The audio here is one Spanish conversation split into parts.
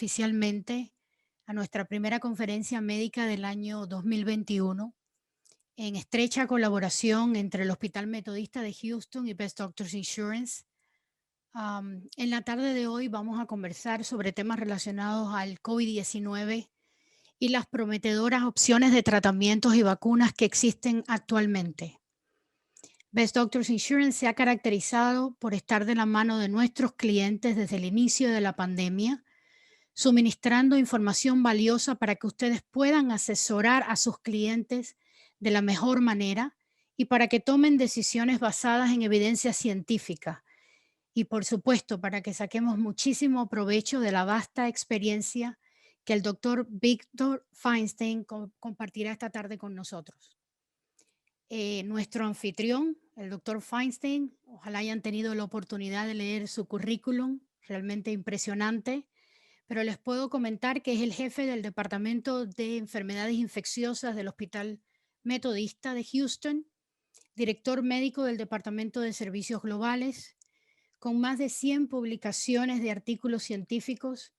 oficialmente a nuestra primera conferencia médica del año 2021 en estrecha colaboración entre el Hospital Metodista de Houston y Best Doctors Insurance. En la tarde de hoy vamos a conversar sobre temas relacionados al COVID-19 y las prometedoras opciones de tratamientos y vacunas que existen actualmente. Best Doctors Insurance se ha caracterizado por estar de la mano de nuestros clientes desde el inicio de la pandemia, suministrando información valiosa para que ustedes puedan asesorar a sus clientes de la mejor manera y para que tomen decisiones basadas en evidencia científica. Y por supuesto, para que saquemos muchísimo provecho de la vasta experiencia que el doctor Víctor Feinstein compartirá esta tarde con nosotros. Nuestro anfitrión, el doctor Feinstein, ojalá hayan tenido la oportunidad de leer su currículum, realmente impresionante, pero les puedo comentar que es el jefe del Departamento de Enfermedades Infecciosas del Hospital Metodista de Houston, director médico del Departamento de Servicios Globales, con más de 100 publicaciones de artículos científicos,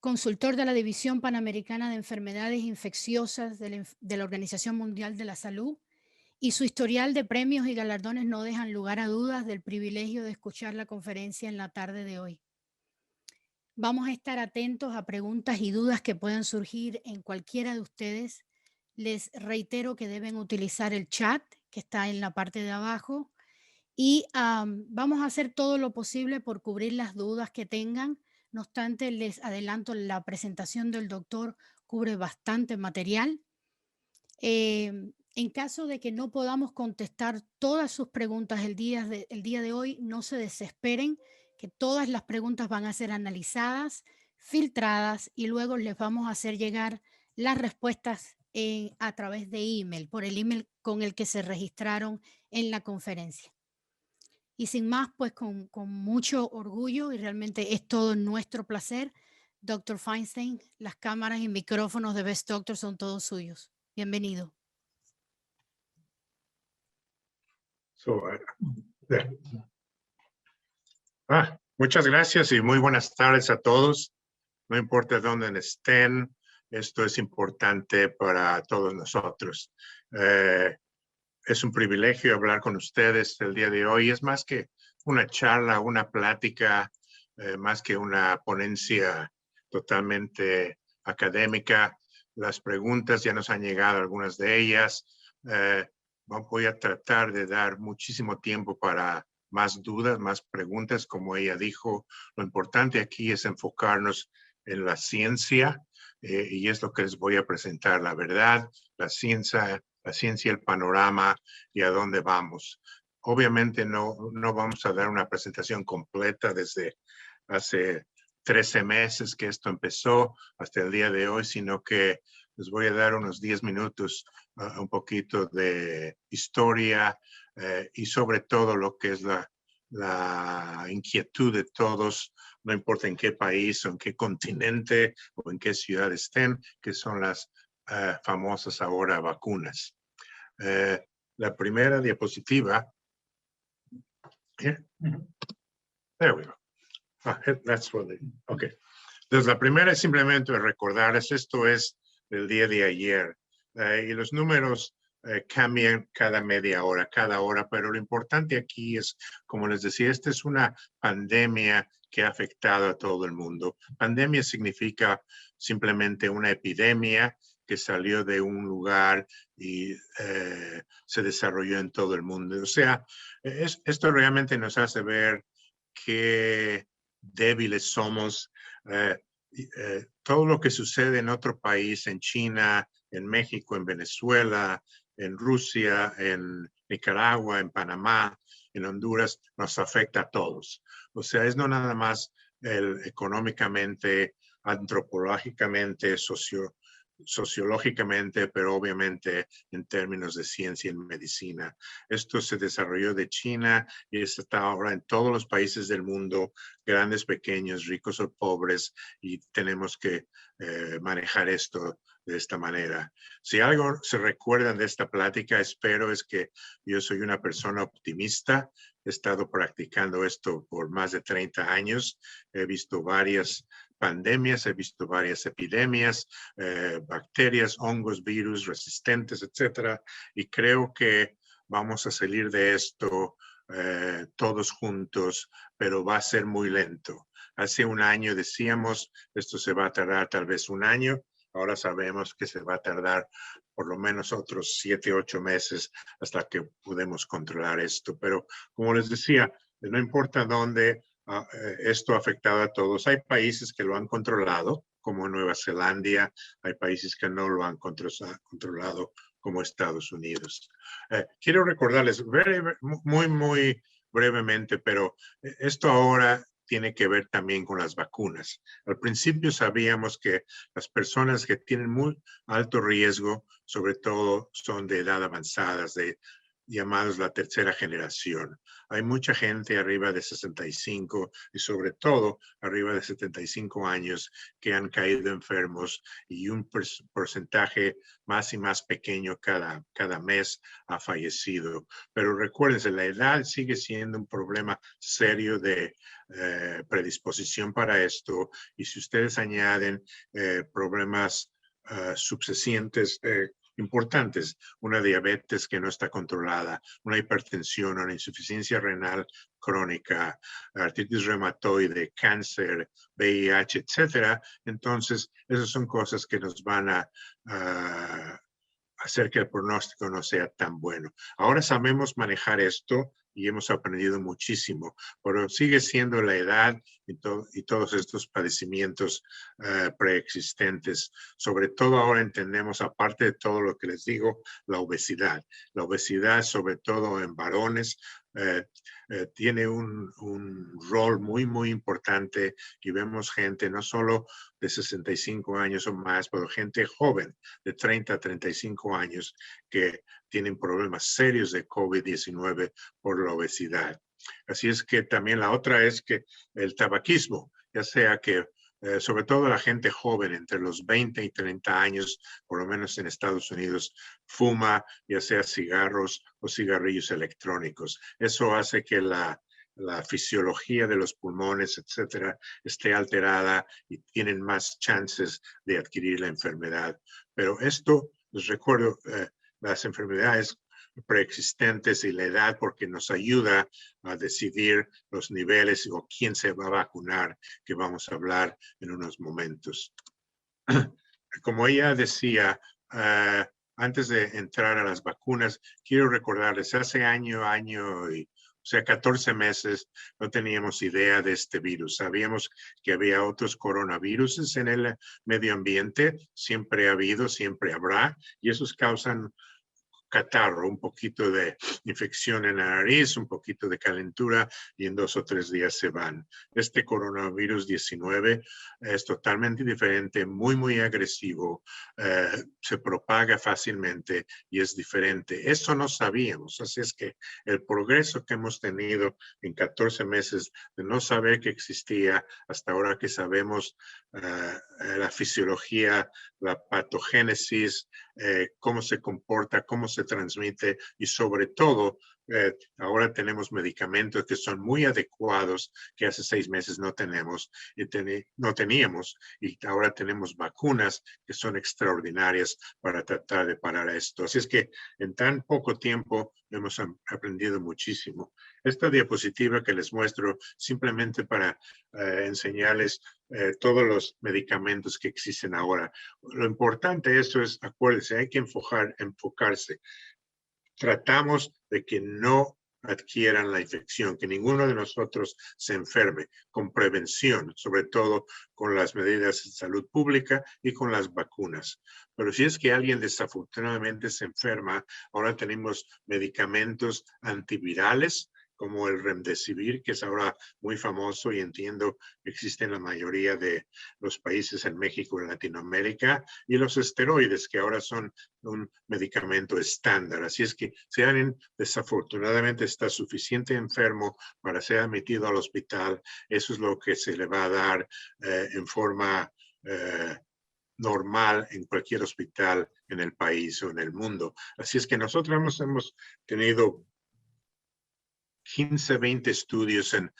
consultor de la División Panamericana de Enfermedades Infecciosas de la Organización Mundial de la Salud, y su historial de premios y galardones no dejan lugar a dudas del privilegio de escuchar la conferencia en la tarde de hoy. Vamos a estar atentos a preguntas y dudas que puedan surgir en cualquiera de ustedes. Les reitero que deben utilizar el chat que está en la parte de abajo y vamos a hacer todo lo posible por cubrir las dudas que tengan. No obstante, les adelanto, la presentación del doctor cubre bastante material. En caso de que no podamos contestar todas sus preguntas el día de hoy, no se desesperen, que todas las preguntas van a ser analizadas, filtradas y luego les vamos a hacer llegar las respuestas a través de email, por el email con el que se registraron en la conferencia. Y sin más, pues con mucho orgullo y realmente es todo nuestro placer, Dr. Feinstein, las cámaras y micrófonos de Best Doctor son todos suyos. Bienvenido. Muchas gracias y muy buenas tardes a todos. No importa dónde estén, esto es importante para todos nosotros. Es un privilegio hablar con ustedes el día de hoy. Es más que una charla, una plática, más que una ponencia totalmente académica. Las preguntas ya nos han llegado, algunas de ellas. Voy a tratar de dar muchísimo tiempo para más dudas, más preguntas, como ella dijo. Lo importante aquí es enfocarnos en la ciencia y es lo que les voy a presentar, la verdad, la ciencia, el panorama y a dónde vamos. Obviamente no vamos a dar una presentación completa desde hace 13 meses que esto empezó hasta el día de hoy, sino que les voy a dar unos 10 minutos, un poquito de historia y sobre todo lo que es la inquietud de todos, no importa en qué país o en qué continente o en qué ciudad estén, que son las famosas ahora vacunas. La primera diapositiva. Here. There we go. That's what they, okay. Entonces, la primera es simplemente recordarles, esto es del día de ayer, y los números cambian cada media hora, cada hora, pero lo importante aquí es, como les decía, esta es una pandemia que ha afectado a todo el mundo. Pandemia significa simplemente una epidemia que salió de un lugar y se desarrolló en todo el mundo. O sea, esto realmente nos hace ver qué débiles somos. Todo lo que sucede en otro país, en China, en México, en Venezuela, en Rusia, en Nicaragua, en Panamá, en Honduras, nos afecta a todos. O sea, es no nada más económicamente, antropológicamente, sociológicamente, pero obviamente en términos de ciencia y medicina. Esto se desarrolló de China y está ahora en todos los países del mundo, grandes, pequeños, ricos o pobres, y tenemos que manejar esto de esta manera. Si algo se recuerdan de esta plática, espero es que yo soy una persona optimista. He estado practicando esto por más de 30 años. He visto varias pandemias, he visto varias epidemias, bacterias, hongos, virus resistentes, etcétera, y creo que vamos a salir de esto todos juntos, pero va a ser muy lento. Hace un año decíamos, esto se va a tardar tal vez un año, ahora sabemos que se va a tardar por lo menos otros 7, 8 meses hasta que podemos controlar esto. Pero como les decía, no importa dónde esto ha afectado a todos. Hay países que lo han controlado, como Nueva Zelanda, hay países que no lo han controlado, como Estados Unidos. Quiero recordarles muy brevemente, pero esto ahora tiene que ver también con las vacunas. Al principio sabíamos que las personas que tienen muy alto riesgo, sobre todo son de edad avanzadas, llamados la tercera generación. Hay mucha gente arriba de 65 y sobre todo arriba de 75 años que han caído enfermos y un porcentaje más y más pequeño cada mes ha fallecido. Pero recuérdense, la edad sigue siendo un problema serio de predisposición para esto, y si ustedes añaden problemas subsistentes importantes, una diabetes que no está controlada, una hipertensión, una insuficiencia renal crónica, artritis reumatoide, cáncer, VIH, etcétera. Entonces, esas son cosas que nos van a hacer que el pronóstico no sea tan bueno. Ahora sabemos manejar esto y hemos aprendido muchísimo, pero sigue siendo la edad y todos estos padecimientos preexistentes. Sobre todo ahora entendemos, aparte de todo lo que les digo, la obesidad. La obesidad, sobre todo en varones, tiene un rol muy importante, y vemos gente no solo de 65 años o más, pero gente joven de 30 a 35 años que tienen problemas serios de COVID-19 por la obesidad. Así es que también la otra es que el tabaquismo, ya sea que sobre todo la gente joven entre los 20 y 30 años, por lo menos en Estados Unidos, fuma ya sea cigarros o cigarrillos electrónicos. Eso hace que la fisiología de los pulmones, etcétera, esté alterada y tienen más chances de adquirir la enfermedad. Pero esto, les recuerdo, las enfermedades preexistentes y la edad, porque nos ayuda a decidir los niveles o quién se va a vacunar, que vamos a hablar en unos momentos. Como ella decía, antes de entrar a las vacunas, quiero recordarles, hace año y, o sea, 14 meses, no teníamos idea de este virus. Sabíamos que había otros coronavirus en el medio ambiente, siempre ha habido, siempre habrá, y esos causan catarro, un poquito de infección en la nariz, un poquito de calentura, y en 2 o 3 días se van. Este coronavirus 19 es totalmente diferente, muy agresivo, se propaga fácilmente y es diferente. Eso no sabíamos, así es que el progreso que hemos tenido en 14 meses de no saber que existía, hasta ahora que sabemos la fisiología, la patogénesis, cómo se comporta, cómo se transmite, y sobre todo ahora tenemos medicamentos que son muy adecuados, que hace 6 meses no teníamos, y ahora tenemos vacunas que son extraordinarias para tratar de parar esto. Así es que en tan poco tiempo hemos aprendido muchísimo. Esta diapositiva que les muestro simplemente para enseñarles todos los medicamentos que existen ahora. Lo importante de esto es, acuérdense, hay que enfocarse. Tratamos de que no adquieran la infección, que ninguno de nosotros se enferme, con prevención, sobre todo con las medidas de salud pública y con las vacunas. Pero si es que alguien desafortunadamente se enferma, ahora tenemos medicamentos antivirales, como el Remdesivir, que es ahora muy famoso y entiendo que existe en la mayoría de los países en México y Latinoamérica, y los esteroides, que ahora son un medicamento estándar. Así es que si alguien desafortunadamente está suficiente enfermo para ser admitido al hospital, eso es lo que se le va a dar en forma normal en cualquier hospital en el país o en el mundo. Así es que nosotros hemos tenido 15, 20 estudios en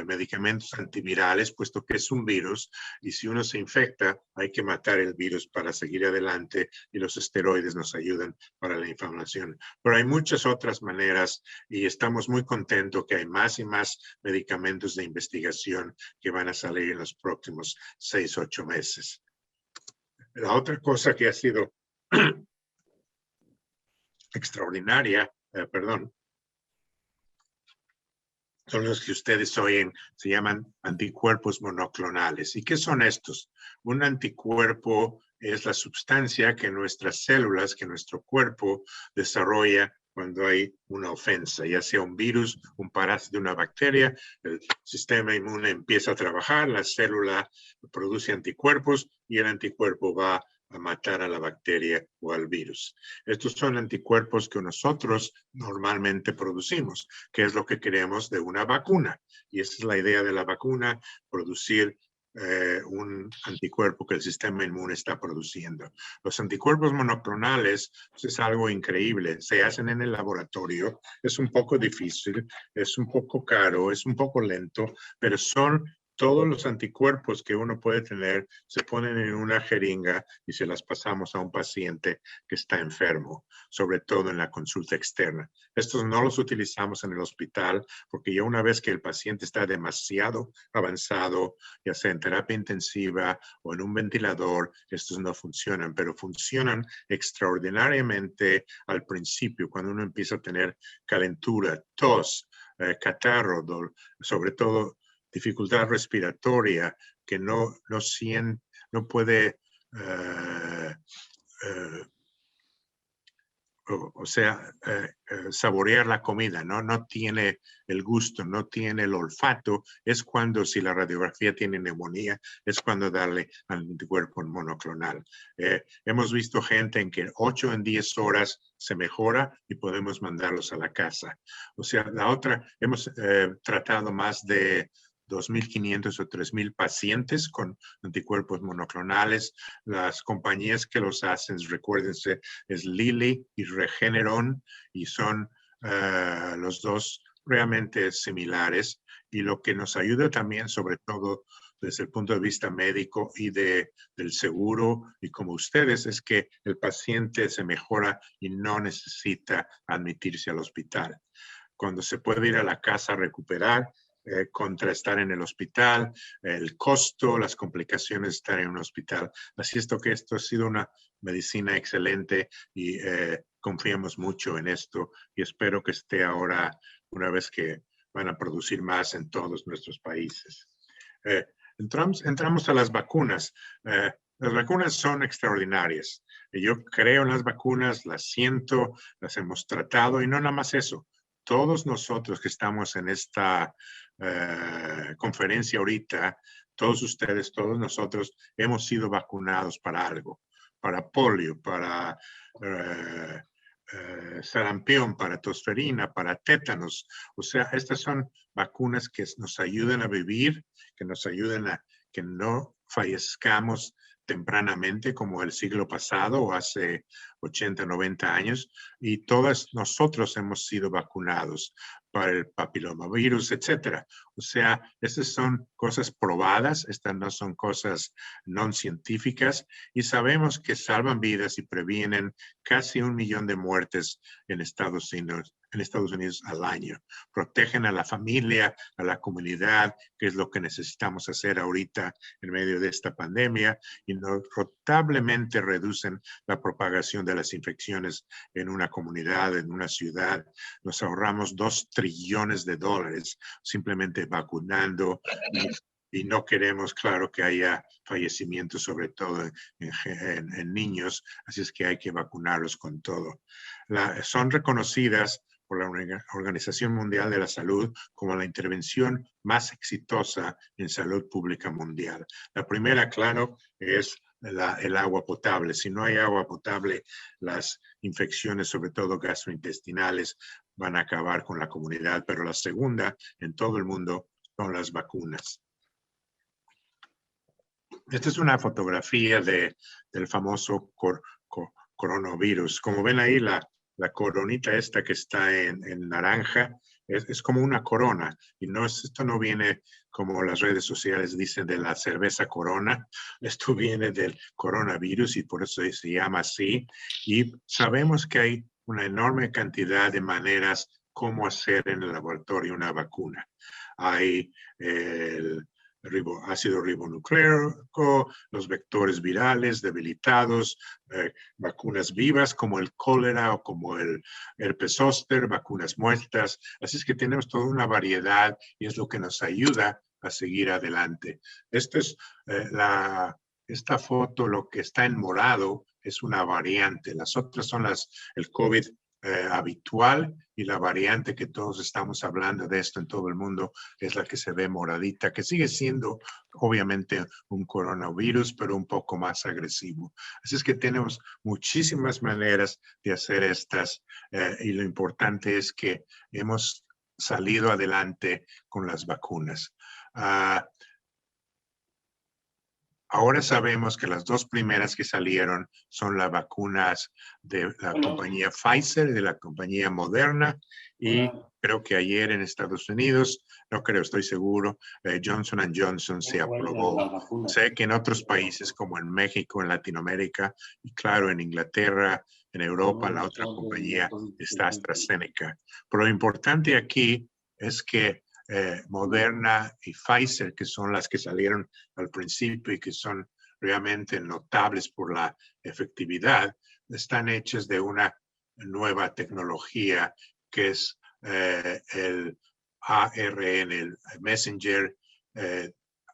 medicamentos antivirales, puesto que es un virus y si uno se infecta hay que matar el virus para seguir adelante y los esteroides nos ayudan para la inflamación. Pero hay muchas otras maneras y estamos muy contentos que hay más y más medicamentos de investigación que van a salir en los próximos 6, 8 meses. La otra cosa que ha sido extraordinaria, son los que ustedes oyen, se llaman anticuerpos monoclonales. ¿Y qué son estos? Un anticuerpo es la sustancia que nuestras células, que nuestro cuerpo desarrolla cuando hay una ofensa, ya sea un virus, un parásito, una bacteria, el sistema inmune empieza a trabajar, la célula produce anticuerpos y el anticuerpo va a matar a la bacteria o al virus. Estos son anticuerpos que nosotros normalmente producimos, que es lo que queremos de una vacuna. Y esa es la idea de la vacuna, producir un anticuerpo que el sistema inmune está produciendo. Los anticuerpos monoclonales pues, es algo increíble. Se hacen en el laboratorio. Es un poco difícil, es un poco caro, es un poco lento, pero son todos los anticuerpos que uno puede tener, se ponen en una jeringa y se las pasamos a un paciente que está enfermo, sobre todo en la consulta externa. Estos no los utilizamos en el hospital porque ya una vez que el paciente está demasiado avanzado, ya sea en terapia intensiva o en un ventilador, estos no funcionan, pero funcionan extraordinariamente al principio, cuando uno empieza a tener calentura, tos, catarro, sobre todo dificultad respiratoria, que no puede, saborear la comida, no tiene el gusto, no tiene el olfato, es cuando, si la radiografía tiene neumonía, es cuando darle al anticuerpo monoclonal. Hemos visto gente en que 8 en 10 horas se mejora y podemos mandarlos a la casa. O sea, la otra, hemos tratado más de 2.500 o 3.000 pacientes con anticuerpos monoclonales. Las compañías que los hacen, recuérdense, es Lilly y Regeneron, y son los dos realmente similares. Y lo que nos ayuda también, sobre todo desde el punto de vista médico y del seguro, y como ustedes, es que el paciente se mejora y no necesita admitirse al hospital. Cuando se puede ir a la casa a recuperar, contra estar en el hospital, el costo, las complicaciones de estar en un hospital. Así es que esto ha sido una medicina excelente y confiamos mucho en esto y espero que esté ahora, una vez que van a producir más en todos nuestros países. Entramos a las vacunas. Las vacunas son extraordinarias. Yo creo en las vacunas, las siento, las hemos tratado y no nada más eso. Todos nosotros que estamos en esta conferencia ahorita, todos ustedes, todos nosotros hemos sido vacunados para algo, para polio, para sarampión, para tosferina, para tétanos. O sea, estas son vacunas que nos ayudan a vivir, que nos ayudan a que no fallezcamos tempranamente como el siglo pasado o hace 80, 90 años, y todos nosotros hemos sido vacunados para el papilomavirus, etcétera. O sea, estas son cosas probadas, estas no son cosas no científicas, y sabemos que salvan vidas y previenen casi 1 millón de muertes en Estados Unidos al año. Protegen a la familia, a la comunidad, que es lo que necesitamos hacer ahorita en medio de esta pandemia, y notablemente reducen la propagación de las infecciones en una comunidad, en una ciudad. Nos ahorramos $2 trillones simplemente vacunando y no queremos, claro, que haya fallecimientos, sobre todo en niños, así es que hay que vacunarlos con todo. Son reconocidas por la Organización Mundial de la Salud como la intervención más exitosa en salud pública mundial. La primera, claro, es el agua potable. Si no hay agua potable, las infecciones, sobre todo gastrointestinales, van a acabar con la comunidad. Pero la segunda, en todo el mundo, son las vacunas. Esta es una fotografía del famoso coronavirus. Como ven ahí, la la coronita esta que está en naranja es como una corona. Y no esto no viene como las redes sociales dicen de la cerveza Corona. Esto viene del coronavirus y por eso se llama así. Y sabemos que hay una enorme cantidad de maneras cómo hacer en el laboratorio una vacuna. Hay el ácido ribonucleico, los vectores virales debilitados, vacunas vivas como el cólera o como el herpes zóster, vacunas muertas. Así es que tenemos toda una variedad y es lo que nos ayuda a seguir adelante. Esta es esta foto, lo que está en morado es una variante. Las otras son el COVID habitual y la variante que todos estamos hablando de esto en todo el mundo es la que se ve moradita, que sigue siendo obviamente un coronavirus, pero un poco más agresivo. Así es que tenemos muchísimas maneras de hacer estas y lo importante es que hemos salido adelante con las vacunas. Ahora sabemos que las dos primeras que salieron son las vacunas de la compañía Pfizer y de la compañía Moderna. Y creo que ayer en Estados Unidos, no creo, estoy seguro, Johnson & Johnson se aprobó. Sé que en otros países como en México, en Latinoamérica y claro, en Inglaterra, en Europa, la otra compañía está AstraZeneca. Pero lo importante aquí es que Moderna y Pfizer, que son las que salieron al principio y que son realmente notables por la efectividad, están hechas de una nueva tecnología que es el ARN, el Messenger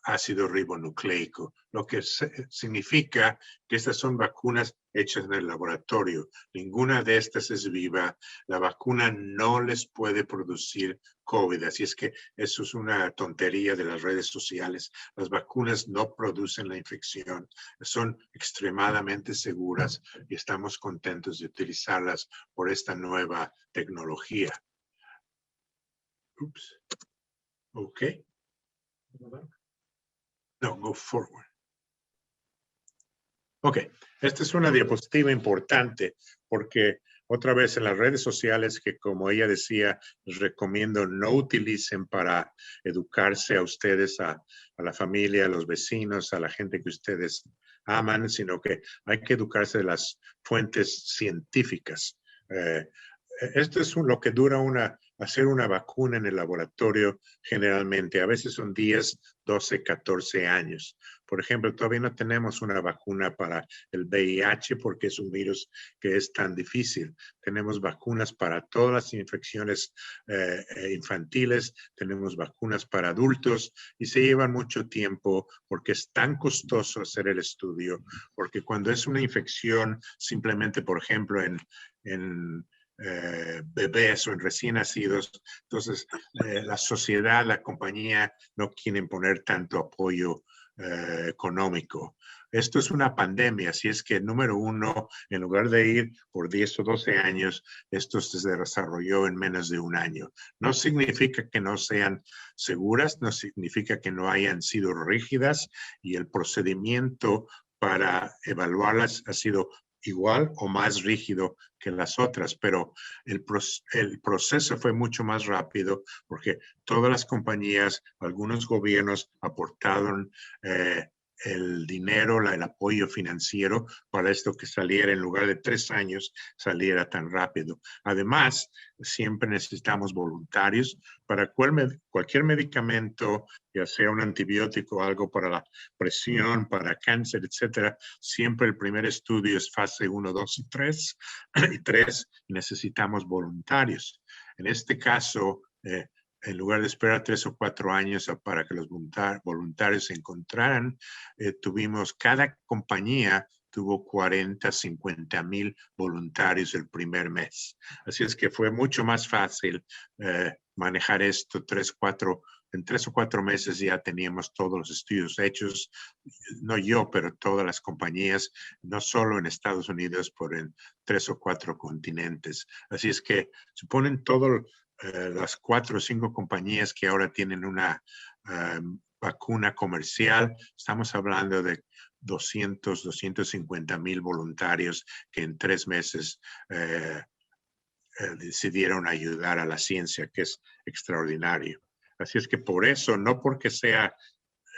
ácido ribonucleico, lo que significa que estas son vacunas hechas en el laboratorio. Ninguna de estas es viva. La vacuna no les puede producir COVID, así es que eso es una tontería de las redes sociales. Las vacunas no producen la infección, son extremadamente seguras y estamos contentos de utilizarlas por esta nueva tecnología. Oops. Okay. No, go forward. Ok, esta es una diapositiva importante porque otra vez en las redes sociales que como ella decía, les recomiendo no utilicen para educarse a ustedes, a la familia, a los vecinos, a la gente que ustedes aman, sino que hay que educarse de las fuentes científicas. Esto es lo que dura hacer una vacuna en el laboratorio generalmente. A veces son 10, 12, 14 años. Por ejemplo, todavía no tenemos una vacuna para el VIH porque es un virus que es tan difícil. Tenemos vacunas para todas las infecciones infantiles, tenemos vacunas para adultos y se llevan mucho tiempo porque es tan costoso hacer el estudio, porque cuando es una infección simplemente, por ejemplo, en bebés o en recién nacidos, entonces la sociedad, la compañía no quieren poner tanto apoyo económico. Esto es una pandemia, así es que número uno, en lugar de ir por 10 o 12 años, esto se desarrolló en menos de un año. No significa que no sean seguras, no significa que no hayan sido rígidas y el procedimiento para evaluarlas ha sido igual o más rígido que las otras, pero el proceso fue mucho más rápido porque todas las compañías, algunos gobiernos aportaron el dinero, el apoyo financiero para esto que saliera en lugar de 3 años, saliera tan rápido. Además, siempre necesitamos voluntarios para cualquier medicamento, ya sea un antibiótico, algo para la presión, para cáncer, etcétera. Siempre el primer estudio es fase 1, 2 y 3. Y 3, necesitamos voluntarios. En este caso, en lugar de esperar 3 o 4 años para que los voluntarios se encontraran, cada compañía tuvo 40, 50 mil voluntarios el primer mes. Así es que fue mucho más fácil manejar esto en 3 o 4 meses ya teníamos todos los estudios hechos, no yo, pero todas las compañías, no solo en Estados Unidos, pero en 3 o 4 continentes. Así es que suponen todas las 4 o 5 compañías que ahora tienen una vacuna comercial, estamos hablando de 200, 250 mil voluntarios que en 3 meses decidieron ayudar a la ciencia, que es extraordinario. Así es que por eso, no porque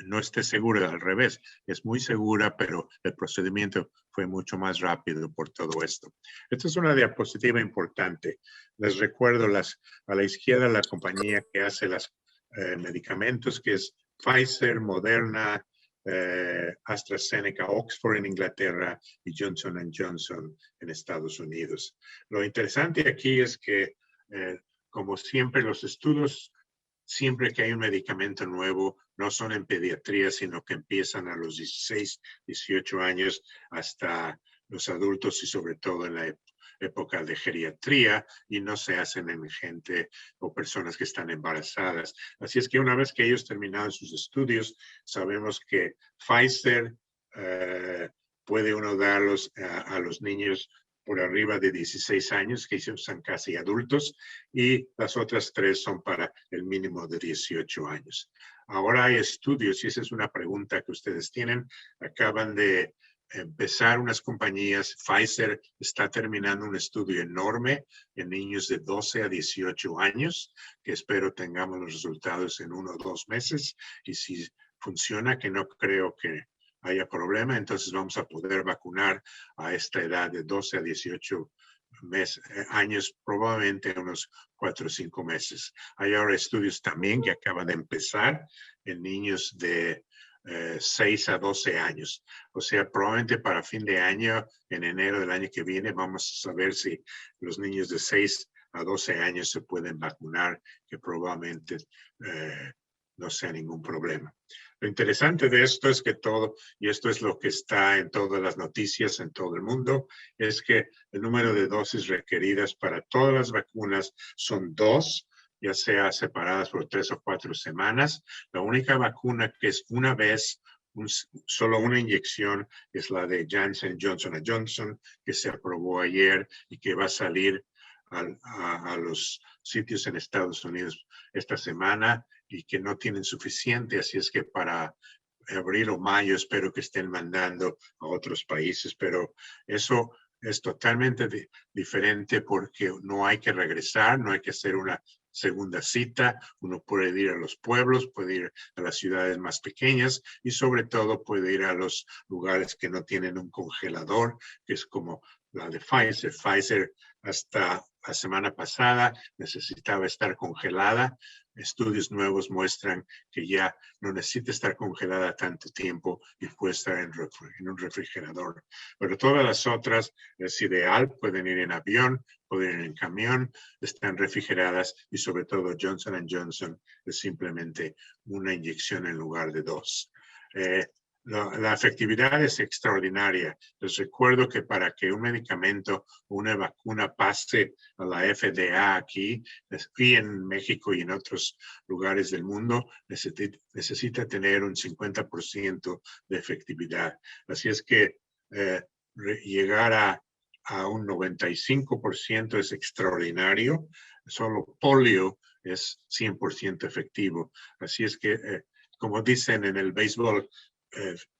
no esté segura, al revés, es muy segura, pero el procedimiento fue mucho más rápido por todo esto. Esta es una diapositiva importante. Les recuerdo a la izquierda la compañía que hace los medicamentos, que es Pfizer, Moderna, AstraZeneca, Oxford en Inglaterra y Johnson Johnson en Estados Unidos. Lo interesante aquí es que, como siempre, los estudios, siempre que hay un medicamento nuevo, no son en pediatría, sino que empiezan a los 16, 18 años hasta los adultos y sobre todo en la época de geriatría, y no se hacen en gente o personas que están embarazadas. Así es que una vez que ellos terminaron sus estudios, sabemos que Pfizer puede uno darlos a los niños por arriba de 16 años, que son casi adultos, y las otras 3 son para el mínimo de 18 años. Ahora hay estudios, y esa es una pregunta que ustedes tienen. Acaban de empezar unas compañías. Pfizer está terminando un estudio enorme en niños de 12 a 18 años, que espero tengamos los resultados en 1 o 2 meses, y si funciona, que no creo que haya problema, entonces vamos a poder vacunar a esta edad de 12 a 18 años, probablemente unos 4 o 5 meses. Hay ahora estudios también que acaban de empezar en niños de 6 a 12 años. O sea, probablemente para fin de año, en enero del año que viene, vamos a saber si los niños de 6 a 12 años se pueden vacunar, que probablemente no sea ningún problema. Lo interesante de esto es que todo, y esto es lo que está en todas las noticias en todo el mundo, es que el número de dosis requeridas para todas las vacunas son 2, ya sea separadas por 3 o 4 semanas. La única vacuna que es una vez, solo una inyección, es la de Johnson Johnson, que se aprobó ayer y que va a salir a los sitios en Estados Unidos esta semana, y que no tienen suficiente, así es que para abril o mayo espero que estén mandando a otros países, pero eso es totalmente diferente porque no hay que regresar, no hay que hacer una segunda cita, uno puede ir a los pueblos, puede ir a las ciudades más pequeñas y sobre todo puede ir a los lugares que no tienen un congelador, que es como la de Pfizer. Pfizer hasta la semana pasada necesitaba estar congelada. Estudios nuevos muestran que ya no necesita estar congelada tanto tiempo y puede estar en un refrigerador. Pero todas las otras es ideal, pueden ir en avión, pueden ir en camión, están refrigeradas y sobre todo Johnson Johnson es simplemente una inyección en lugar de 2. La efectividad es extraordinaria. Les recuerdo que para que un medicamento o una vacuna pase a la FDA aquí y en México y en otros lugares del mundo, necesita tener un 50% de efectividad. Así es que llegar a un 95% es extraordinario. Solo polio es 100% efectivo. Así es que, como dicen en el béisbol,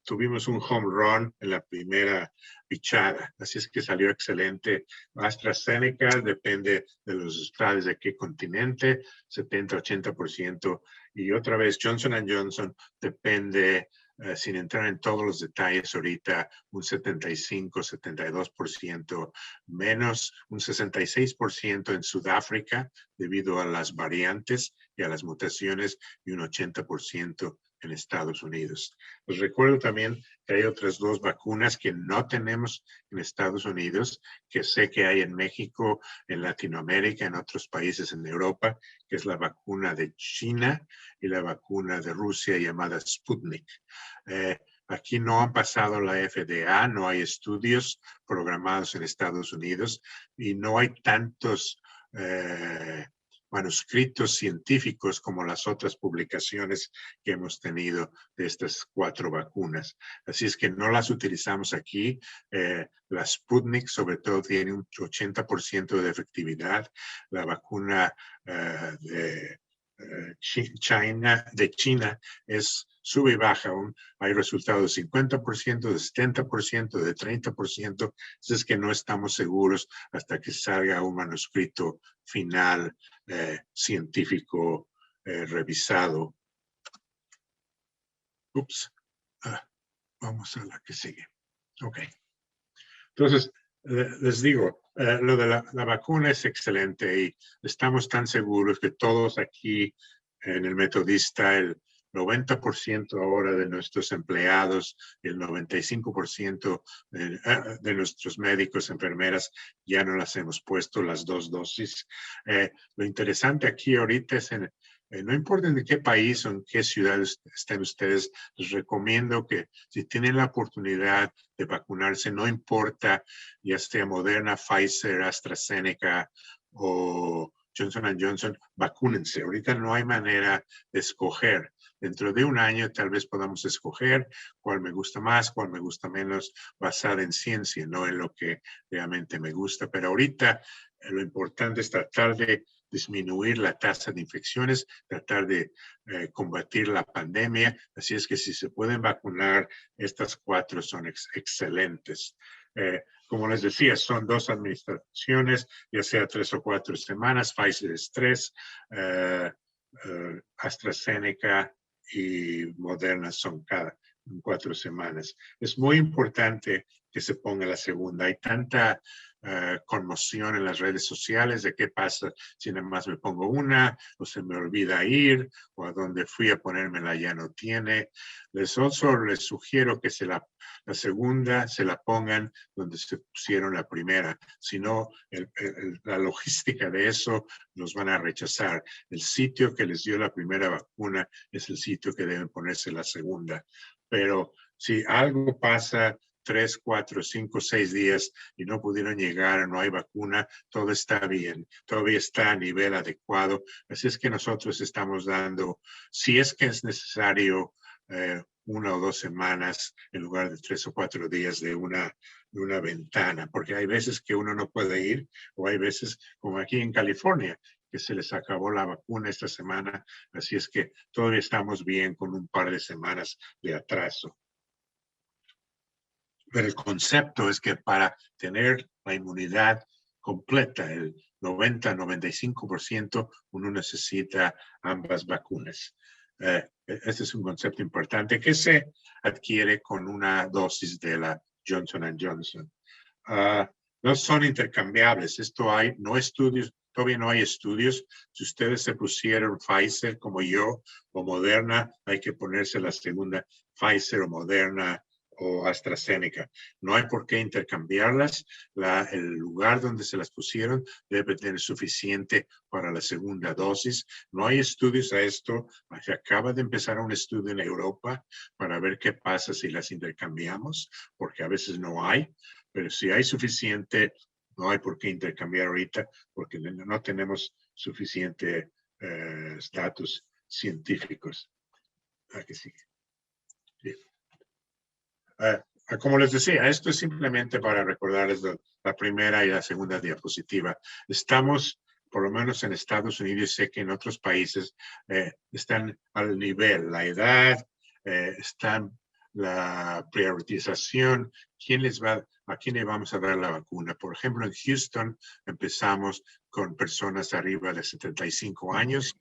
tuvimos un home run en la primera pichada, así es que salió excelente. AstraZeneca depende de los estados de qué continente, 70-80%, y otra vez Johnson Johnson depende, sin entrar en todos los detalles ahorita, un 75-72%, menos un 66% en Sudáfrica debido a las variantes y a las mutaciones, y un 80% en Estados Unidos. Les recuerdo también que hay otras 2 vacunas que no tenemos en Estados Unidos, que sé que hay en México, en Latinoamérica, en otros países en Europa, que es la vacuna de China y la vacuna de Rusia llamada Sputnik. Aquí no han pasado la FDA, no hay estudios programados en Estados Unidos y no hay tantos manuscritos científicos como las otras publicaciones que hemos tenido de estas 4 vacunas. Así es que no las utilizamos aquí. La Sputnik sobre todo tiene un 80% de efectividad. La vacuna de China es sube y baja. Hay resultados de 50%, de 70%, de 30%. Es que no estamos seguros hasta que salga un manuscrito final científico revisado. Ups. Vamos a la que sigue. Ok. Entonces, les digo, lo de la vacuna es excelente y estamos tan seguros que todos aquí en el Metodista, el 90% ahora de nuestros empleados, el 95% de nuestros médicos, enfermeras, ya no las hemos puesto las 2 dosis. Lo interesante aquí ahorita es no importa en qué país o en qué ciudad estén ustedes, les recomiendo que si tienen la oportunidad de vacunarse, no importa, ya sea Moderna, Pfizer, AstraZeneca o Johnson & Johnson, vacúnense. Ahorita no hay manera de escoger. Dentro de un año tal vez podamos escoger cuál me gusta más, cuál me gusta menos, basada en ciencia, no en lo que realmente me gusta. Pero ahorita lo importante es tratar de disminuir la tasa de infecciones, tratar de combatir la pandemia. Así es que si se pueden vacunar, estas 4 son excelentes. Como les decía, son 2 administraciones, ya sea 3 o 4 semanas. Pfizer es 3, AstraZeneca y Moderna son cada 4 semanas. Es muy importante que se ponga la segunda. Hay tanta conmoción en las redes sociales de qué pasa si nada más me pongo una, o se me olvida ir, o a donde fui a ponérmela ya no tiene. Les sugiero que la segunda se la pongan donde se pusieron la primera. Si no, la logística de eso los van a rechazar. El sitio que les dio la primera vacuna es el sitio que deben ponerse la segunda. Pero si algo pasa 3, 4, 5, 6 días y no pudieron llegar, no hay vacuna, todo está bien, todavía está a nivel adecuado. Así es que nosotros estamos dando, si es que es necesario, 1 o 2 semanas en lugar de 3 o 4 días de una ventana, porque hay veces que uno no puede ir, o hay veces, como aquí en California, que se les acabó la vacuna esta semana, así es que todavía estamos bien con un par de semanas de atraso. Pero el concepto es que para tener la inmunidad completa, el 90-95%, uno necesita ambas vacunas. Este es un concepto importante que se adquiere con una dosis de la Johnson & Johnson. No son intercambiables. Todavía no hay estudios. Si ustedes se pusieron Pfizer como yo o Moderna, hay que ponerse la segunda Pfizer o Moderna o AstraZeneca. No hay por qué intercambiarlas. El lugar donde se las pusieron debe tener suficiente para la segunda dosis. No hay estudios a esto. Se acaba de empezar un estudio en Europa para ver qué pasa si las intercambiamos, porque a veces no hay. Pero si hay suficiente, no hay por qué intercambiar ahorita, porque no tenemos suficiente estatus científicos. Aquí sigue. Sí. Como les decía, esto es simplemente para recordarles la primera y la segunda diapositiva. Estamos, por lo menos en Estados Unidos, sé que en otros países están al nivel, la edad, están la priorización, a quién le vamos a dar la vacuna. Por ejemplo, en Houston empezamos con personas arriba de 75 años,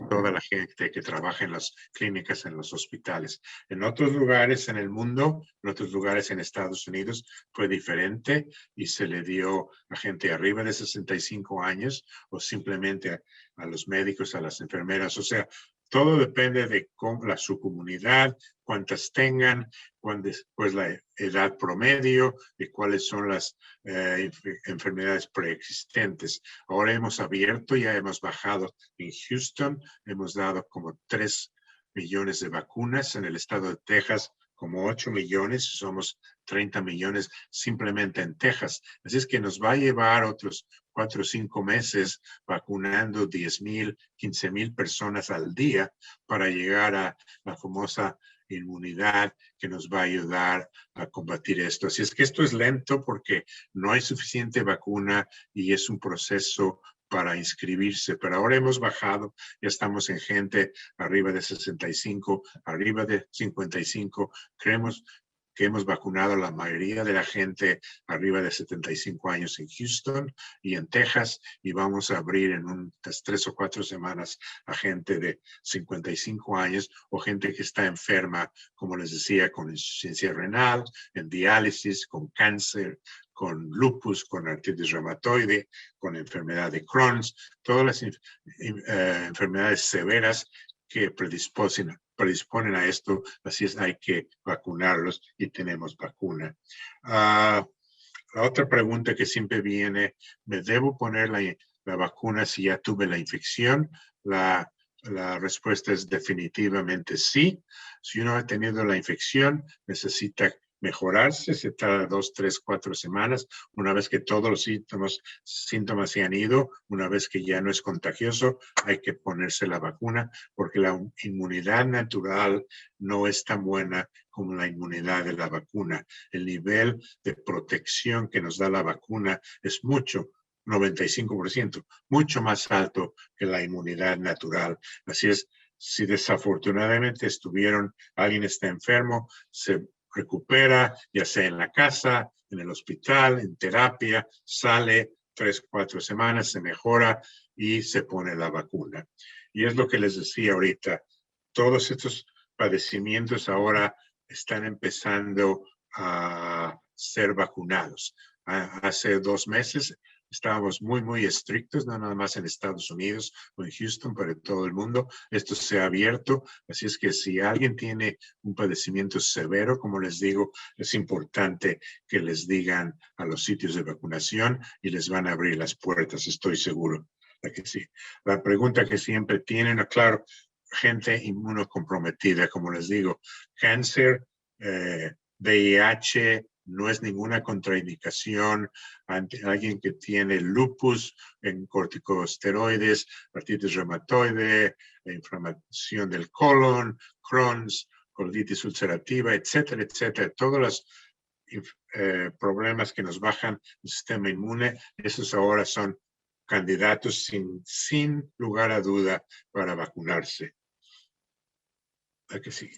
toda la gente que trabaja en las clínicas, en los hospitales. En otros lugares en el mundo, en otros lugares en Estados Unidos, fue diferente y se le dio a gente arriba de 65 años o simplemente a los médicos, a las enfermeras. O sea, todo depende de su comunidad, cuántas tengan, pues la edad promedio, de cuáles son las enfermedades preexistentes. Ahora hemos abierto, ya hemos bajado en Houston, hemos dado como 3 millones de vacunas, en el estado de Texas como 8 millones, somos 30 millones simplemente en Texas. Así es que nos va a llevar otros 4 o 5 meses vacunando 10,000, 15,000 personas al día para llegar a la famosa inmunidad que nos va a ayudar a combatir esto. Así es que esto es lento porque no hay suficiente vacuna y es un proceso para inscribirse, pero ahora hemos bajado, ya estamos en gente arriba de 65, arriba de 55. Creemos que hemos vacunado a la mayoría de la gente arriba de 75 años en Houston y en Texas, y vamos a abrir en unas 3 o 4 semanas a gente de 55 años o gente que está enferma, como les decía, con insuficiencia renal, en diálisis, con cáncer, con lupus, con artritis reumatoide, con enfermedad de Crohn's, todas las enfermedades severas que predisponen a esto, así es, hay que vacunarlos y tenemos vacuna. La otra pregunta que siempre viene, ¿me debo poner la vacuna si ya tuve la infección? La respuesta es definitivamente sí. Si uno ha tenido la infección, necesita mejorarse, se tarda 2, 3, 4 semanas. Una vez que todos los síntomas se han ido, una vez que ya no es contagioso, hay que ponerse la vacuna porque la inmunidad natural no es tan buena como la inmunidad de la vacuna. El nivel de protección que nos da la vacuna es mucho, 95%, mucho más alto que la inmunidad natural. Así es, si desafortunadamente alguien está enfermo, se recupera, ya sea en la casa, en el hospital, en terapia, sale 3, 4 semanas, se mejora y se pone la vacuna. Y es lo que les decía ahorita, todos estos padecimientos ahora están empezando a ser vacunados. Hace 2 meses estábamos muy estrictos, no nada más en Estados Unidos o en Houston, pero en todo el mundo. Esto se ha abierto, así es que si alguien tiene un padecimiento severo, como les digo, es importante que les digan a los sitios de vacunación y les van a abrir las puertas, estoy seguro de que sí. La pregunta que siempre tienen, claro, gente inmunocomprometida, como les digo, cáncer, VIH, no es ninguna contraindicación ante alguien que tiene lupus, en corticosteroides, artritis reumatoide, inflamación del colon, Crohn's, colitis ulcerativa, etcétera, etcétera. Todos los problemas que nos bajan el sistema inmune, esos ahora son candidatos sin lugar a duda para vacunarse. ¿A que sí?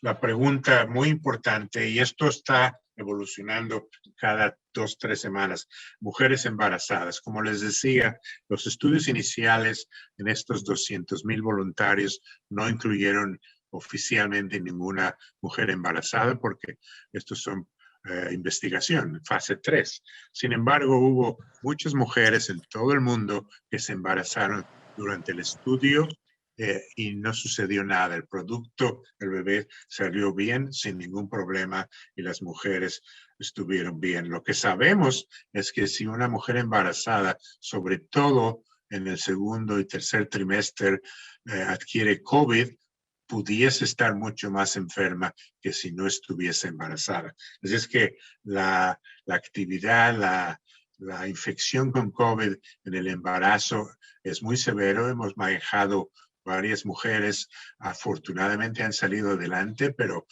La pregunta muy importante, y esto está evolucionando cada 2, 3 semanas, mujeres embarazadas. Como les decía, los estudios iniciales en estos 200,000 voluntarios no incluyeron oficialmente ninguna mujer embarazada porque estos son investigación, fase 3. Sin embargo, hubo muchas mujeres en todo el mundo que se embarazaron durante el estudio y no sucedió nada. El producto, el bebé salió bien, sin ningún problema, y las mujeres estuvieron bien. Lo que sabemos es que si una mujer embarazada, sobre todo en el segundo y tercer trimestre, adquiere COVID, pudiese estar mucho más enferma que si no estuviese embarazada. Así es que la actividad, la infección con COVID en el embarazo es muy severo. Hemos manejado varias mujeres, afortunadamente han salido adelante, pero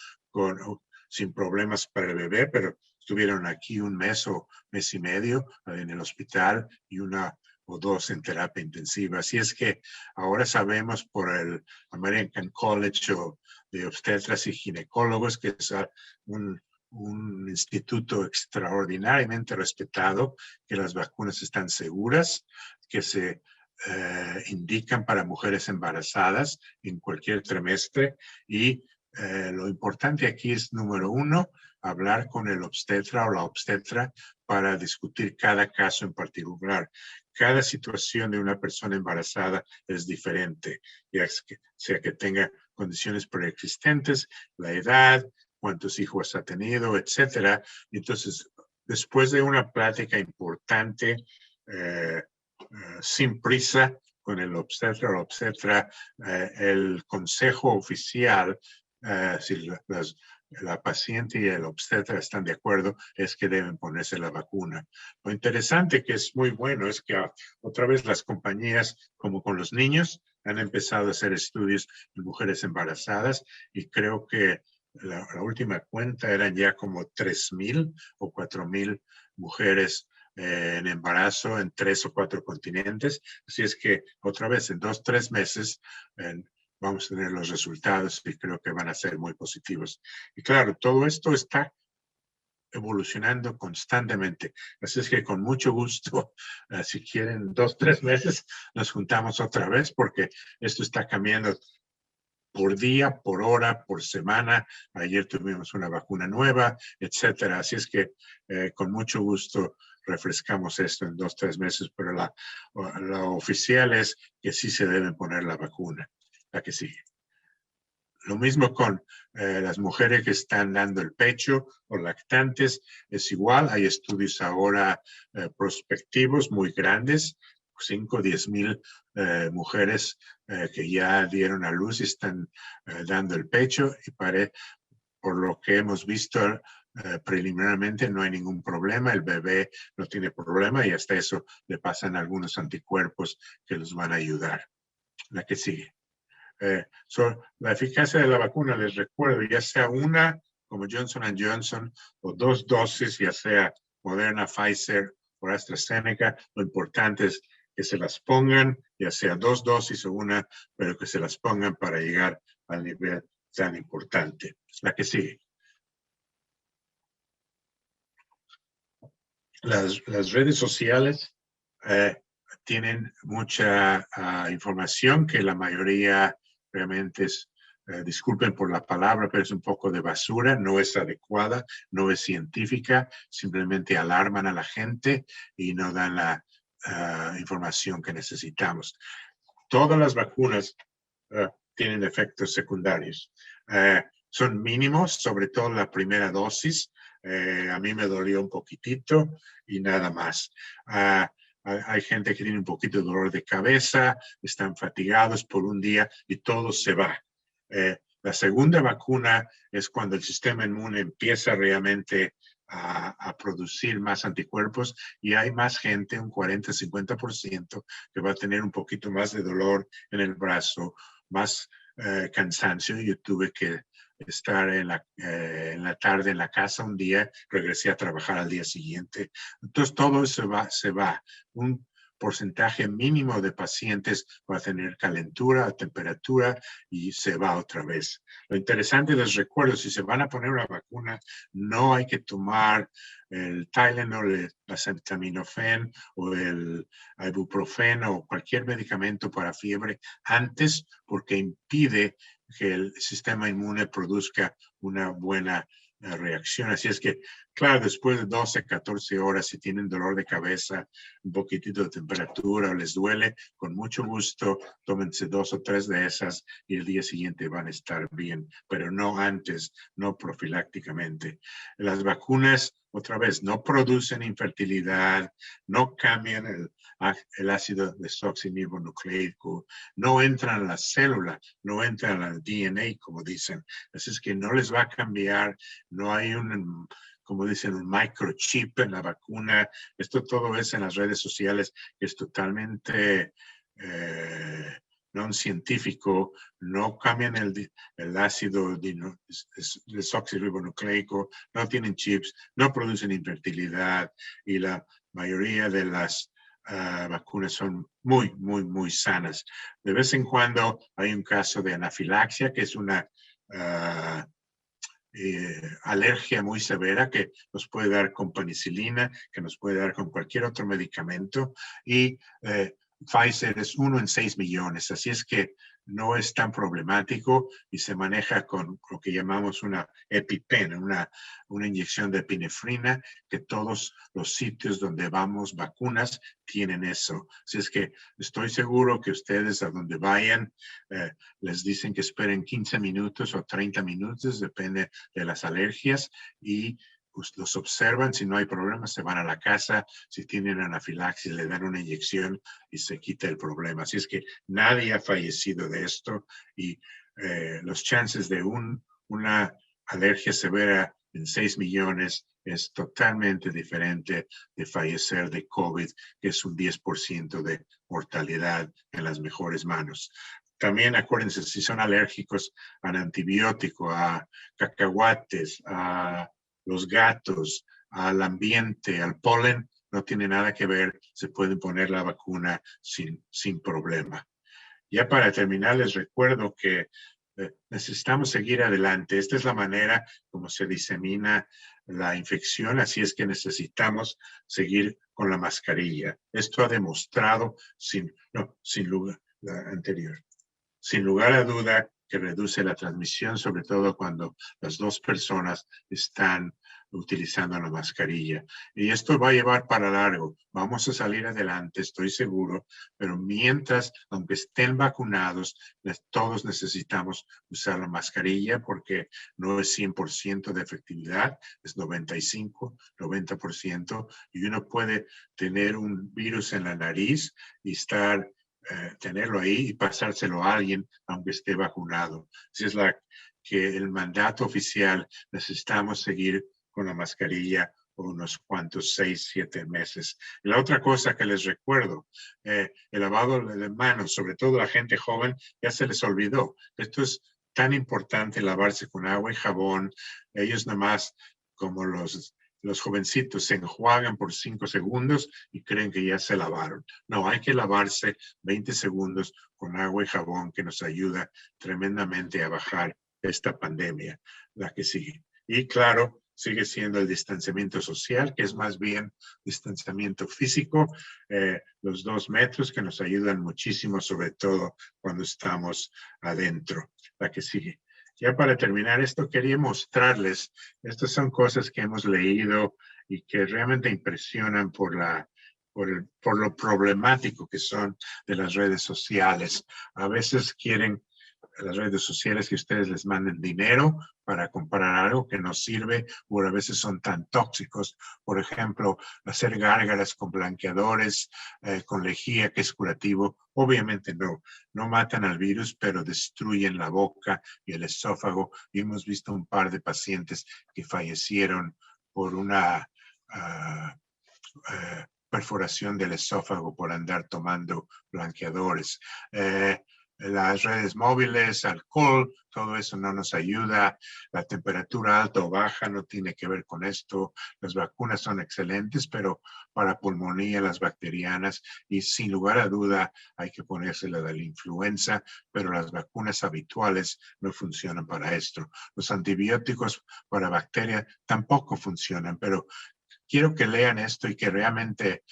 sin problemas para el bebé, pero estuvieron aquí 1 mes o mes y medio en el hospital y 1 o 2 en terapia intensiva. Así es que ahora sabemos por el American College de Obstetras y Ginecólogos, que es un instituto extraordinariamente respetado, que las vacunas están seguras, que se indican para mujeres embarazadas en cualquier trimestre y lo importante aquí es, número 1, hablar con el obstetra o la obstetra para discutir cada caso en particular. Cada situación de una persona embarazada es diferente, ya sea que tenga condiciones preexistentes, la edad, cuántos hijos ha tenido, etcétera. Entonces, después de una plática importante, sin prisa con el obstetra o la obstetra, el consejo oficial, si la paciente y el obstetra están de acuerdo, es que deben ponerse la vacuna. Lo interesante, que es muy bueno, es que otra vez las compañías, como con los niños, han empezado a hacer estudios en mujeres embarazadas y creo que la última cuenta eran ya como 3,000 o 4,000 mujeres en embarazo en 3 o 4 continentes. Así es que otra vez en 2 o 3 meses vamos a tener los resultados y creo que van a ser muy positivos. Y claro, todo esto está evolucionando constantemente. Así es que con mucho gusto, si quieren 2 o 3 meses, nos juntamos otra vez porque esto está cambiando por día, por hora, por semana. Ayer tuvimos una vacuna nueva, etcétera. Así es que con mucho gusto refrescamos esto en 2 o 3 meses, pero la oficial es que sí se debe poner la vacuna, la que sigue. Lo mismo con las mujeres que están dando el pecho o lactantes, es igual. Hay estudios ahora prospectivos muy grandes, 5 o 10 mil mujeres que ya dieron a luz y están dando el pecho y por lo que hemos visto preliminarmente no hay ningún problema, el bebé no tiene problema y hasta eso le pasan algunos anticuerpos que los van a ayudar. La que sigue. La eficacia de la vacuna, les recuerdo, ya sea una como Johnson & Johnson o 2 dosis, ya sea Moderna, Pfizer o AstraZeneca, lo importante es que se las pongan, ya sea 2 dosis o una, pero que se las pongan para llegar al nivel tan importante. La que sigue. Las redes sociales tienen mucha información que la mayoría realmente es, disculpen por la palabra, pero es un poco de basura, no es adecuada, no es científica, simplemente alarman a la gente y no dan la información que necesitamos. Todas las vacunas tienen efectos secundarios. Son mínimos, sobre todo la primera dosis. A mí me dolió un poquitito y nada más. Hay gente que tiene un poquito de dolor de cabeza, están fatigados por un día y todo se va. La segunda vacuna es cuando el sistema inmune empieza realmente a producir más anticuerpos y hay más gente, un 40-50%, que va a tener un poquito más de dolor en el brazo, más cansancio. Yo tuve que estar en la tarde en la casa un día, regresé a trabajar al día siguiente. Entonces todo eso se va. Un porcentaje mínimo de pacientes va a tener calentura, temperatura y se va otra vez. Lo interesante, les recuerdo, si se van a poner una vacuna, no hay que tomar el Tylenol, el acetaminofén o el ibuprofeno o cualquier medicamento para fiebre antes, porque impide que el sistema inmune produzca una buena reacción. Así es que, claro, después de 12, 14 horas, si tienen dolor de cabeza, un poquitito de temperatura o les duele, con mucho gusto, tómense 2 o 3 de esas y el día siguiente van a estar bien, pero no antes, no profilácticamente. Las vacunas, otra vez, no producen infertilidad, no cambian el ácido desoxirribonucleico, no entran a la célula, no entran al DNA, como dicen. Así es que no les va a cambiar, no hay como dicen, un microchip en la vacuna. Esto todo es en las redes sociales, que es totalmente no científico, no cambian el ácido desoxirribonucleico, no tienen chips, no producen infertilidad y la mayoría de las vacunas son muy, muy, muy sanas. De vez en cuando hay un caso de anafilaxia, que es una alergia muy severa que nos puede dar con penicilina, que nos puede dar con cualquier otro medicamento y Pfizer es 1 en 6 millones, así es que no es tan problemático y se maneja con lo que llamamos una EpiPen, una inyección de epinefrina, que todos los sitios donde vamos vacunas tienen eso. Así es que estoy seguro que ustedes a donde vayan les dicen que esperen 15 minutos o 30 minutos, depende de las alergias y pues los observan, si no hay problema se van a la casa, si tienen anafilaxis le dan una inyección y se quita el problema. Así es que nadie ha fallecido de esto y los chances de una alergia severa en 6 millones es totalmente diferente de fallecer de COVID, que es un 10% de mortalidad en las mejores manos. También acuérdense, si son alérgicos al antibiótico, a cacahuates, a los gatos, al ambiente, al polen, no tiene nada que ver, se pueden poner la vacuna sin problema. Ya para terminar, les recuerdo que necesitamos seguir adelante. Esta es la manera como se disemina la infección, así es que necesitamos seguir con la mascarilla. Esto ha demostrado, sin lugar, la anterior, sin lugar a duda que reduce la transmisión, sobre todo cuando las dos personas están utilizando la mascarilla. Y esto va a llevar para largo. Vamos a salir adelante, estoy seguro, pero mientras, aunque estén vacunados, todos necesitamos usar la mascarilla porque no es 100% de efectividad, es 95, 90%, y uno puede tener un virus en la nariz y tenerlo ahí y pasárselo a alguien aunque esté vacunado. Así es que el mandato oficial, necesitamos seguir con la mascarilla unos cuantos 6, 7 meses. Y la otra cosa que les recuerdo, el lavado de manos, sobre todo la gente joven, ya se les olvidó. Esto es tan importante, lavarse con agua y jabón. Ellos nomás, como los jovencitos, se enjuagan por 5 segundos y creen que ya se lavaron. No, hay que lavarse 20 segundos con agua y jabón, que nos ayuda tremendamente a bajar esta pandemia, la que sigue. Y claro, sigue siendo el distanciamiento social, que es más bien distanciamiento físico, los 2 metros, que nos ayudan muchísimo, sobre todo cuando estamos adentro, la que sigue. Ya para terminar esto, quería mostrarles, estas son cosas que hemos leído y que realmente impresionan por lo problemático que son de las redes sociales. A veces quieren las redes sociales que ustedes les manden dinero para comprar algo que no sirve, o a veces son tan tóxicos. Por ejemplo, hacer gárgaras con blanqueadores, con lejía, que es curativo. Obviamente no matan al virus, pero destruyen la boca y el esófago. Y hemos visto un par de pacientes que fallecieron por una perforación del esófago por andar tomando blanqueadores. Las redes móviles, alcohol, todo eso no nos ayuda. La temperatura alta o baja no tiene que ver con esto. Las vacunas son excelentes, pero para pulmonía, las bacterianas, y sin lugar a duda hay que ponerse la de la influenza, pero las vacunas habituales no funcionan para esto. Los antibióticos para bacterias tampoco funcionan, pero quiero que lean esto y que realmente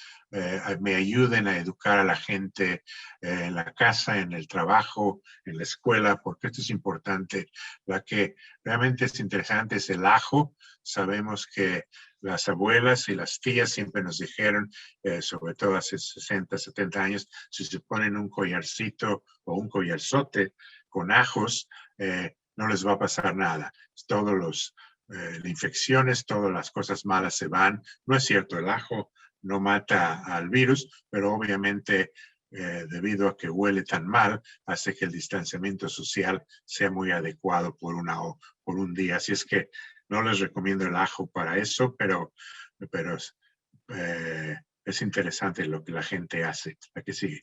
me ayuden a educar a la gente en la casa, en el trabajo, en la escuela, porque esto es importante. La que realmente es interesante es el ajo. Sabemos que las abuelas y las tías siempre nos dijeron, sobre todo hace 60, 70 años, si se ponen un collarcito o un collarzote con ajos, no les va a pasar nada. Todos las infecciones, todas las cosas malas se van. No es cierto, el ajo no mata al virus, pero obviamente debido a que huele tan mal, hace que el distanciamiento social sea muy adecuado por un día. Así es que no les recomiendo el ajo para eso, pero es interesante lo que la gente hace. La que sigue.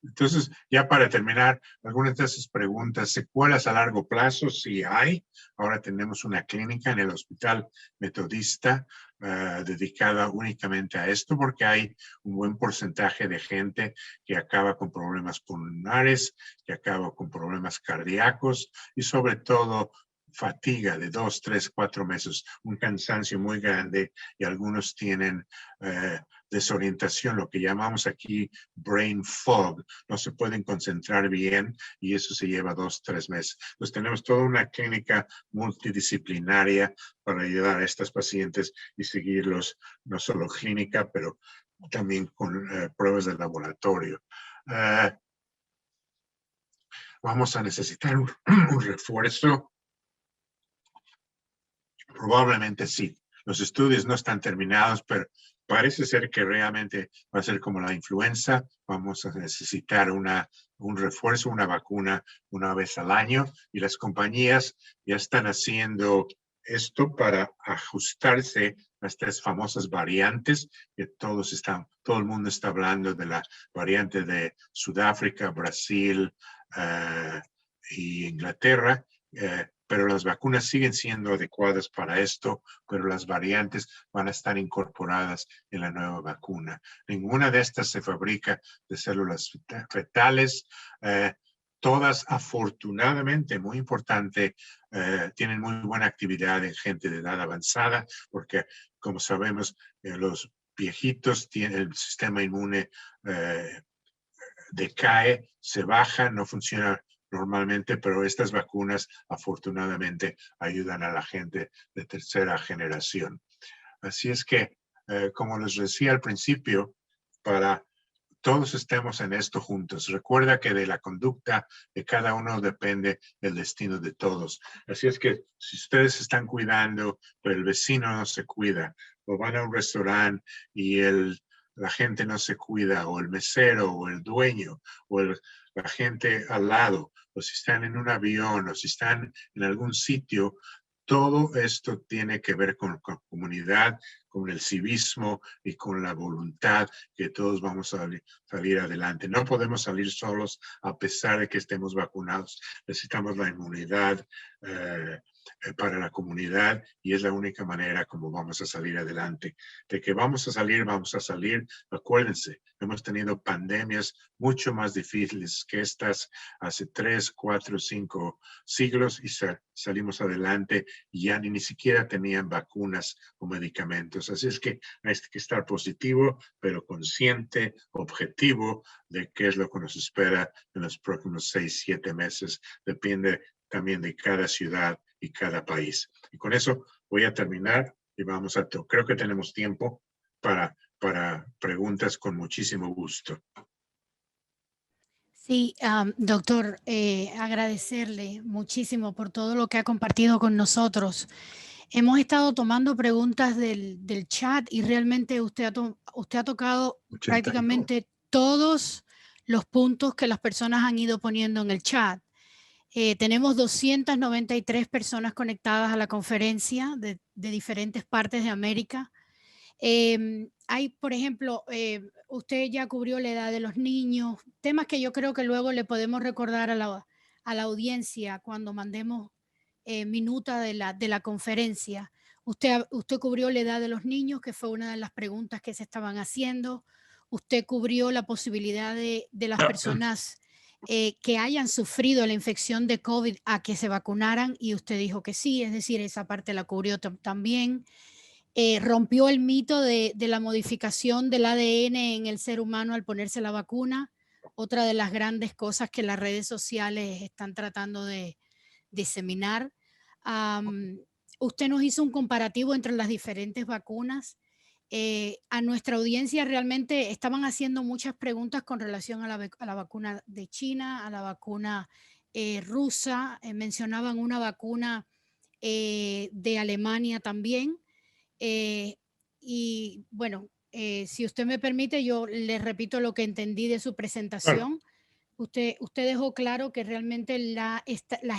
Entonces, ya para terminar, algunas de esas preguntas, ¿secuelas a largo plazo? Sí hay. Ahora tenemos una clínica en el Hospital Metodista dedicada únicamente a esto, porque hay un buen porcentaje de gente que acaba con problemas pulmonares, que acaba con problemas cardíacos y sobre todo fatiga de 2, 3, 4 meses, un cansancio muy grande, y algunos tienen desorientación, lo que llamamos aquí brain fog. No se pueden concentrar bien y eso se lleva 2, 3 meses. Entonces tenemos toda una clínica multidisciplinaria para ayudar a estos pacientes y seguirlos, no solo clínica, pero también con pruebas de laboratorio. Vamos a necesitar un refuerzo. Probablemente sí. Los estudios no están terminados, pero parece ser que realmente va a ser como la influenza. Vamos a necesitar un refuerzo, una vacuna una vez al año, y las compañías ya están haciendo esto para ajustarse a estas famosas variantes que todo el mundo está hablando de la variante de Sudáfrica, Brasil y Inglaterra. pero las vacunas siguen siendo adecuadas para esto, pero las variantes van a estar incorporadas en la nueva vacuna. Ninguna de estas se fabrica de células fetales. Todas, afortunadamente, muy importante, tienen muy buena actividad en gente de edad avanzada, porque, como sabemos, los viejitos tienen el sistema inmune decae, se baja, no funciona normalmente, pero estas vacunas afortunadamente ayudan a la gente de tercera generación. Así es que, como les decía al principio, para todos estemos en esto juntos. Recuerda que de la conducta de cada uno depende el destino de todos. Así es que si ustedes se están cuidando, pero el vecino no se cuida, o van a un restaurante y la gente no se cuida, o el mesero, o el dueño, o la gente al lado, o si están en un avión, o si están en algún sitio, todo esto tiene que ver con comunidad, con el civismo y con la voluntad que todos vamos a salir adelante. No podemos salir solos a pesar de que estemos vacunados. Necesitamos la inmunidad para la comunidad y es la única manera como vamos a salir adelante. De que vamos a salir, vamos a salir. Acuérdense, hemos tenido pandemias mucho más difíciles que estas hace 3, 4, 5 siglos y salimos adelante y ya ni siquiera tenían vacunas o medicamentos. Así es que hay que estar positivo, pero consciente, objetivo de qué es lo que nos espera en los próximos 6, 7 meses. Depende también de cada ciudad y cada país. Y con eso voy a terminar y vamos a, creo que tenemos tiempo para preguntas con muchísimo gusto. Sí, doctor, agradecerle muchísimo por todo lo que ha compartido con nosotros. Hemos estado tomando preguntas del chat y realmente usted ha tocado 80. prácticamente todos los puntos que las personas han ido poniendo en el chat. Tenemos 293 personas conectadas a la conferencia de diferentes partes de América. Hay, por ejemplo, usted ya cubrió la edad de los niños, temas que yo creo que luego le podemos recordar a la audiencia cuando mandemos minuta de la conferencia. Usted cubrió la edad de los niños, que fue una de las preguntas que se estaban haciendo. Usted cubrió la posibilidad de las personas que hayan sufrido la infección de COVID a que se vacunaran y usted dijo que sí, es decir, esa parte la cubrió también. Rompió el mito de la modificación del ADN en el ser humano al ponerse la vacuna, otra de las grandes cosas que las redes sociales están tratando de diseminar. Usted nos hizo un comparativo entre las diferentes vacunas. A nuestra audiencia realmente estaban haciendo muchas preguntas con relación a la vacuna de China, a la vacuna rusa, mencionaban una vacuna de Alemania también. Y bueno, si usted me permite, yo le repito lo que entendí de su presentación. Usted dejó claro que realmente las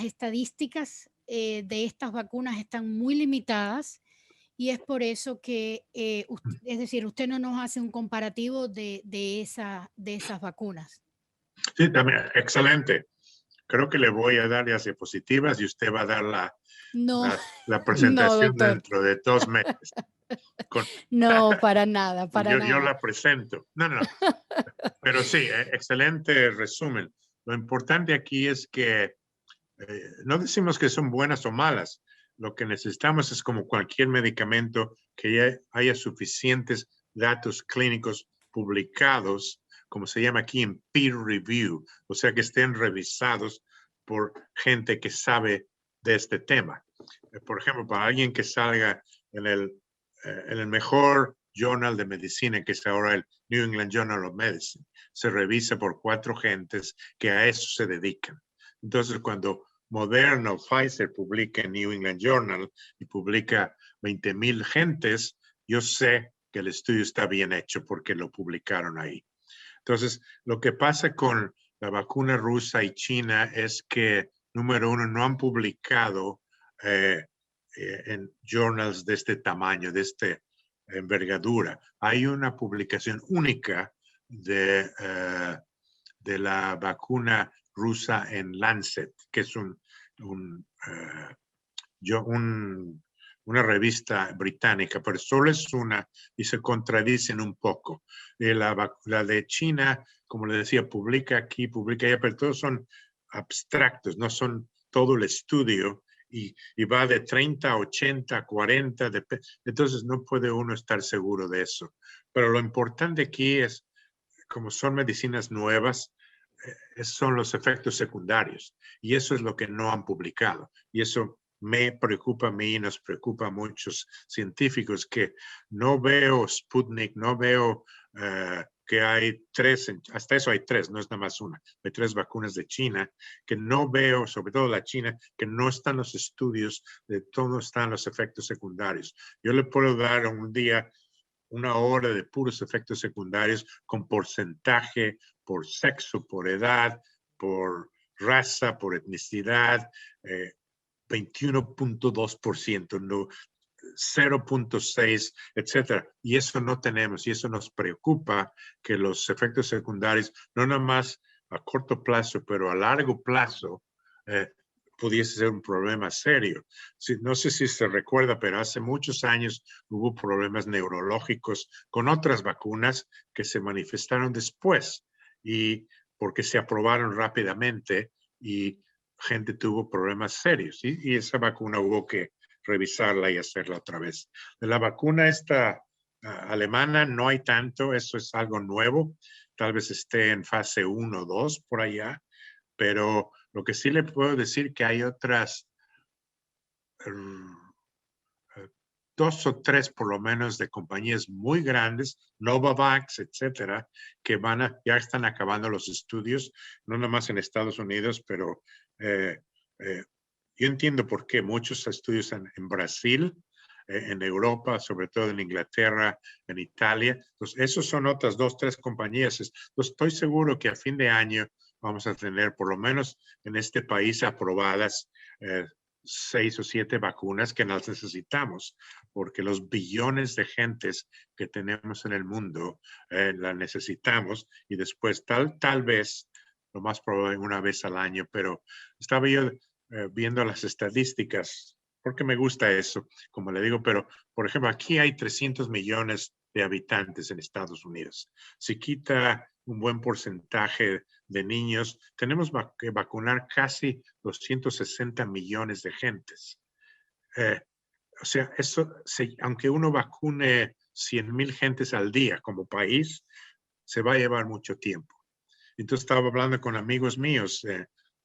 estadísticas de estas vacunas están muy limitadas y es por eso que, es decir, usted no nos hace un comparativo de esas vacunas. Sí, también, excelente. Creo que le voy a dar las diapositivas y usted va a dar la No, no, presentación doctor. dentro de 2 meses. No, para nada, para yo nada. la presento. No. Pero sí, excelente resumen. Lo importante aquí es que no decimos que son buenas o malas. Lo que necesitamos es, como cualquier medicamento, que haya suficientes datos clínicos publicados, como se llama aquí, en peer review, o sea, que estén revisados por gente que sabe de este tema. Por ejemplo, para alguien que salga en el mejor journal de medicina, que es ahora el New England Journal of Medicine, se revisa por 4 gentes que a eso se dedican. Entonces, cuando Moderna o Pfizer publica en New England Journal y publica 20,000 gentes, yo sé que el estudio está bien hecho porque lo publicaron ahí. Entonces, lo que pasa con la vacuna rusa y China es que, número uno, no han publicado en journals de este tamaño, de esta envergadura. Hay una publicación única de la vacuna rusa en Lancet, que es un una revista británica, pero solo es una y se contradicen un poco. La de China, como le decía, publica aquí, publica allá, pero todos son abstractos, no son todo el estudio y va de 30 a 80, 40, entonces no puede uno estar seguro de eso. Pero lo importante aquí es, como son medicinas nuevas, son los efectos secundarios y eso es lo que no han publicado y eso me preocupa a mí y nos preocupa a muchos científicos que no veo Sputnik, no veo que hay 3, hasta eso hay 3, no es nada más una, hay 3 vacunas de China que no veo, sobre todo la China, que no están los estudios de dónde están los efectos secundarios. Yo le puedo dar un día 1 hora de puros efectos secundarios con porcentaje, por sexo, por edad, por raza, por etnicidad, 21.2%, no, 0.6, etcétera. Y eso no tenemos y eso nos preocupa que los efectos secundarios, no nada más a corto plazo, pero a largo plazo, pudiese ser un problema serio. No sé si se recuerda, pero hace muchos años hubo problemas neurológicos con otras vacunas que se manifestaron después y porque se aprobaron rápidamente y gente tuvo problemas serios y esa vacuna hubo que revisarla y hacerla otra vez. De la vacuna esta alemana no hay tanto, eso es algo nuevo, tal vez esté en fase 1 o 2 por allá, pero lo que sí le puedo decir que hay otras 2 o 3 por lo menos de compañías muy grandes, Novavax, etcétera, que ya están acabando los estudios, no nomás en Estados Unidos, pero yo entiendo por qué muchos estudios en Brasil, en Europa, sobre todo en Inglaterra, en Italia. Entonces, esos son otras 2, 3 compañías. Entonces, estoy seguro que a fin de año vamos a tener, por lo menos en este país, aprobadas 6 o 7 vacunas que las necesitamos, porque los billones de gentes que tenemos en el mundo las necesitamos y después tal vez, lo más probable 1 vez al año, pero estaba yo viendo las estadísticas, porque me gusta eso, como le digo, pero por ejemplo, aquí hay 300 millones de habitantes en Estados Unidos. Si quita un buen porcentaje de niños, tenemos que vacunar casi 260 millones de gentes. O sea, eso, aunque uno vacune 100,000 gentes al día como país, se va a llevar mucho tiempo. Entonces estaba hablando con amigos míos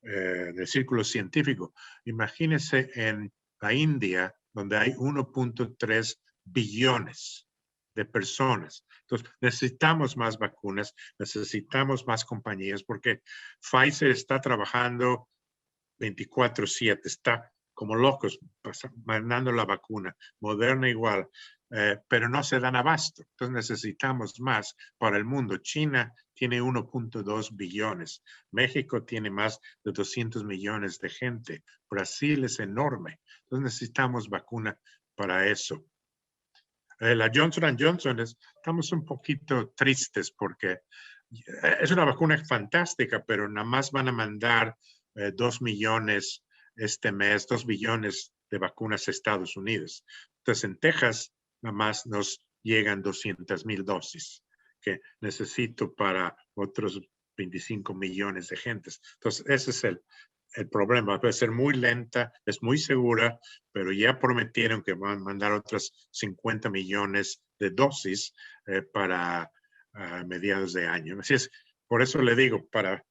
del círculo científico. Imagínense en la India, donde hay 1.3 billones de personas. Entonces, necesitamos más vacunas, necesitamos más compañías, porque Pfizer está trabajando 24/7, está como locos mandando la vacuna, Moderna igual, pero no se dan abasto. Entonces necesitamos más para el mundo. China tiene 1.2 billones, México tiene más de 200 millones de gente, Brasil es enorme. Entonces necesitamos vacuna para eso. La Johnson & Johnson, estamos un poquito tristes porque es una vacuna fantástica, pero nada más van a mandar 2 millones este mes, 2 billones de vacunas a Estados Unidos. Entonces, en Texas, nada más nos llegan 200,000 dosis que necesito para otros 25 millones de gentes. Entonces, ese es el problema. Puede ser muy lenta, es muy segura, pero ya prometieron que van a mandar otras 50 millones de dosis para mediados de año. Así es, por eso le digo, para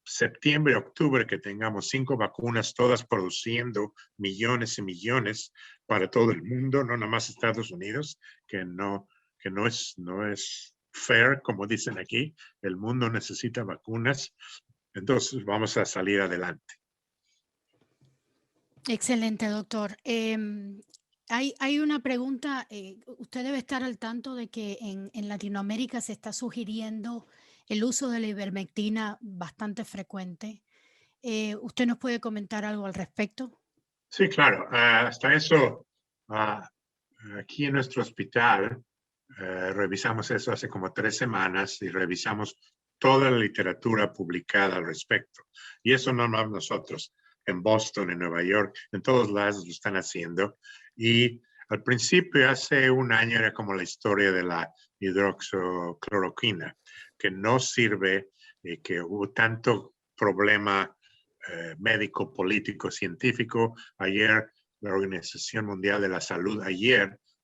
septiembre, octubre, que tengamos 5 vacunas, todas produciendo millones y millones para todo el mundo, no nada más Estados Unidos, que no es fair, como dicen aquí. El mundo necesita vacunas, entonces vamos a salir adelante. Excelente, doctor. Hay una pregunta, usted debe estar al tanto de que en Latinoamérica se está sugiriendo el uso de la ivermectina bastante frecuente. ¿Usted nos puede comentar algo al respecto? Sí, claro. Hasta eso, aquí en nuestro hospital, revisamos eso hace como 3 semanas y revisamos toda la literatura publicada al respecto. Y eso no más nosotros. en Boston, en Nueva York, en todos lados lo están haciendo. Y al principio, hace un año, era como la historia de la hidroxicloroquina, que no sirve y que hubo tanto problema médico, político, científico. Ayer, la Organización Mundial de la Salud,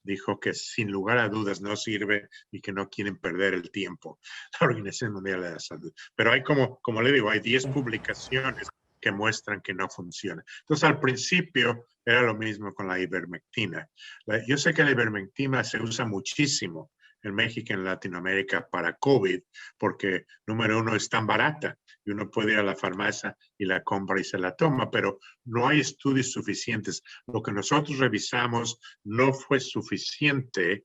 dijo que sin lugar a dudas no sirve y que no quieren perder el tiempo, la Organización Mundial de la Salud. Pero hay como le digo, hay 10 publicaciones que muestran que no funciona. Entonces, al principio era lo mismo con la ivermectina. Yo sé que la ivermectina se usa muchísimo en México y en Latinoamérica para COVID, porque número uno es tan barata y uno puede ir a la farmacia y la compra y se la toma, pero no hay estudios suficientes. Lo que nosotros revisamos no fue suficiente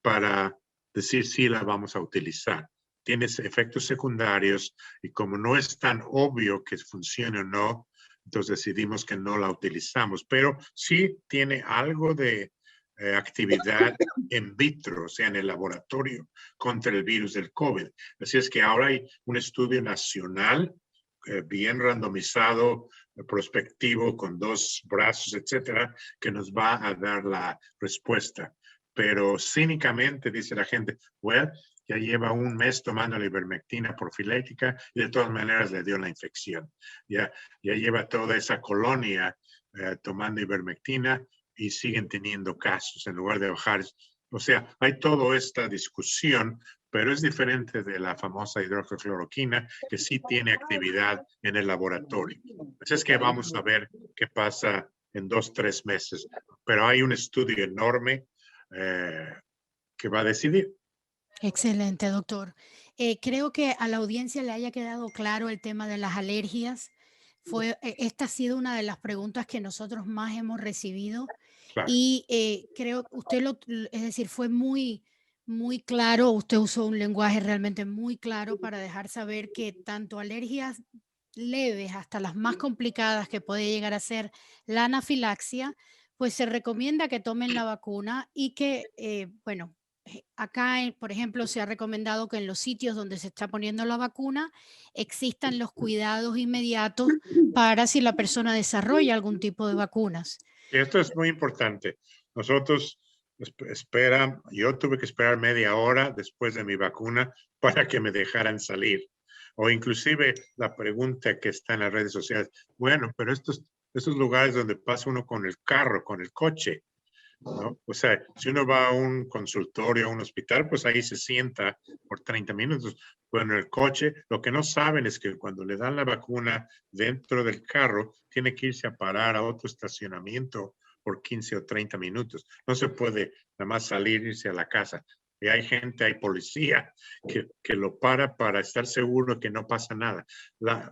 para decir si la vamos a utilizar. Tiene efectos secundarios y como no es tan obvio que funcione o no, entonces decidimos que no la utilizamos, pero sí tiene algo de actividad en vitro, o sea, en el laboratorio contra el virus del COVID. Así es que ahora hay un estudio nacional bien randomizado, prospectivo, con 2 brazos, etcétera, que nos va a dar la respuesta. Pero cínicamente dice la gente, well, ya lleva un mes tomando la ivermectina profilética y de todas maneras le dio la infección. Ya lleva toda esa colonia tomando ivermectina y siguen teniendo casos en lugar de bajar. O sea, hay toda esta discusión, pero es diferente de la famosa hidroxicloroquina, que sí tiene actividad en el laboratorio. Así es que vamos a ver qué pasa en 2, 3 meses. Pero hay un estudio enorme que va a decidir. Excelente, doctor. Creo que a la audiencia le haya quedado claro el tema de las alergias. Esta ha sido una de las preguntas que nosotros más hemos recibido Claro. y creo que es decir, fue muy claro, usted usó un lenguaje realmente muy claro para dejar saber que tanto alergias leves hasta las más complicadas que puede llegar a ser la anafilaxia, pues se recomienda que tomen la vacuna y que, bueno, acá, por ejemplo, se ha recomendado que en los sitios donde se está poniendo la vacuna existan los cuidados inmediatos para si la persona desarrolla algún tipo de vacunas. Y esto es muy importante. Nosotros yo tuve que esperar media hora después de mi vacuna para que me dejaran salir. O inclusive la pregunta que está en las redes sociales, bueno, pero estos lugares donde pasa uno con el carro, con el coche, ¿no? O sea, si uno va a un consultorio, a un hospital, pues ahí se sienta por 30 minutos. Bueno, el coche, lo que no saben es que cuando le dan la vacuna dentro del carro, tiene que irse a parar a otro estacionamiento por 15 o 30 minutos. No se puede nada más salir e irse a la casa. Y hay gente, hay policía que lo para estar seguro que no pasa nada.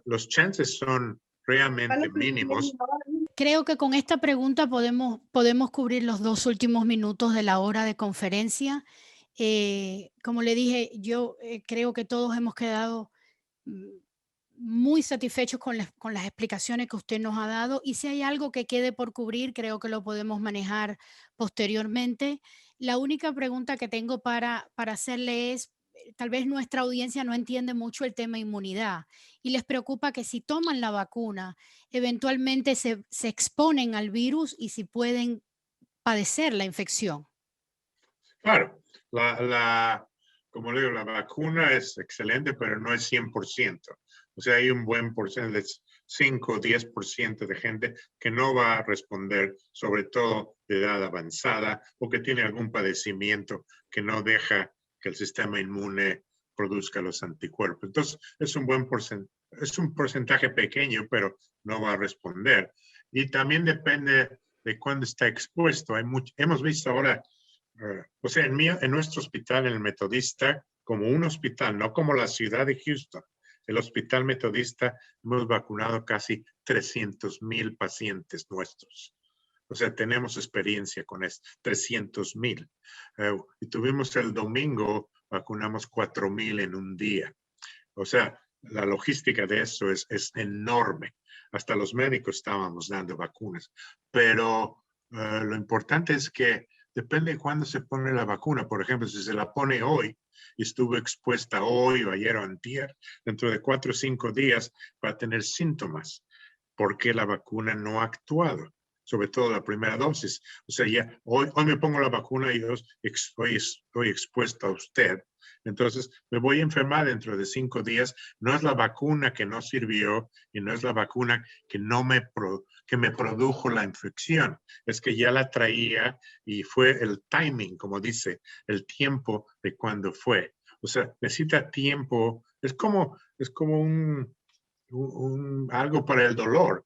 Los chances son realmente mínimos. Creo que con esta pregunta podemos cubrir los 2 últimos minutos de la hora de conferencia. Como le dije, yo creo que todos hemos quedado mm, muy satisfechos con las explicaciones que usted nos ha dado y si hay algo que quede por cubrir, creo que lo podemos manejar posteriormente. La única pregunta que tengo para hacerle es, tal vez nuestra audiencia no entiende mucho el tema inmunidad y les preocupa que si toman la vacuna, eventualmente se exponen al virus y si pueden padecer la infección. Claro, como le digo, la vacuna es excelente, pero no es 100%. O sea, hay un buen porcentaje, de 5 o 10% de gente que no va a responder, sobre todo de edad avanzada o que tiene algún padecimiento que no deja que el sistema inmune produzca los anticuerpos. Entonces, es un porcentaje pequeño, pero no va a responder. Y también depende de cuándo está expuesto. Hemos visto ahora o sea, en nuestro hospital, en el Metodista, como un hospital, no como la ciudad de Houston, el Hospital Metodista, hemos vacunado casi 300,000 pacientes nuestros. O sea, tenemos experiencia con esto, 300,000. Y tuvimos el domingo, vacunamos 4,000 en un día. O sea, la logística de eso es enorme. Hasta los médicos estábamos dando vacunas. Pero lo importante es que depende de cuándo se pone la vacuna. Por ejemplo, si se la pone hoy y estuvo expuesta hoy o ayer o antier, dentro de 4 o 5 días va a tener síntomas. por qué la vacuna no ha actuado, sobre todo la primera dosis. O sea, ya hoy me pongo la vacuna y yo estoy expuesto a usted. Entonces, me voy a enfermar dentro de 5 días. No es la vacuna que no sirvió y no es la vacuna que que me produjo la infección. Es que ya la traía y fue el timing, como dice, el tiempo de cuando fue. O sea, necesita tiempo. Es como algo para el dolor.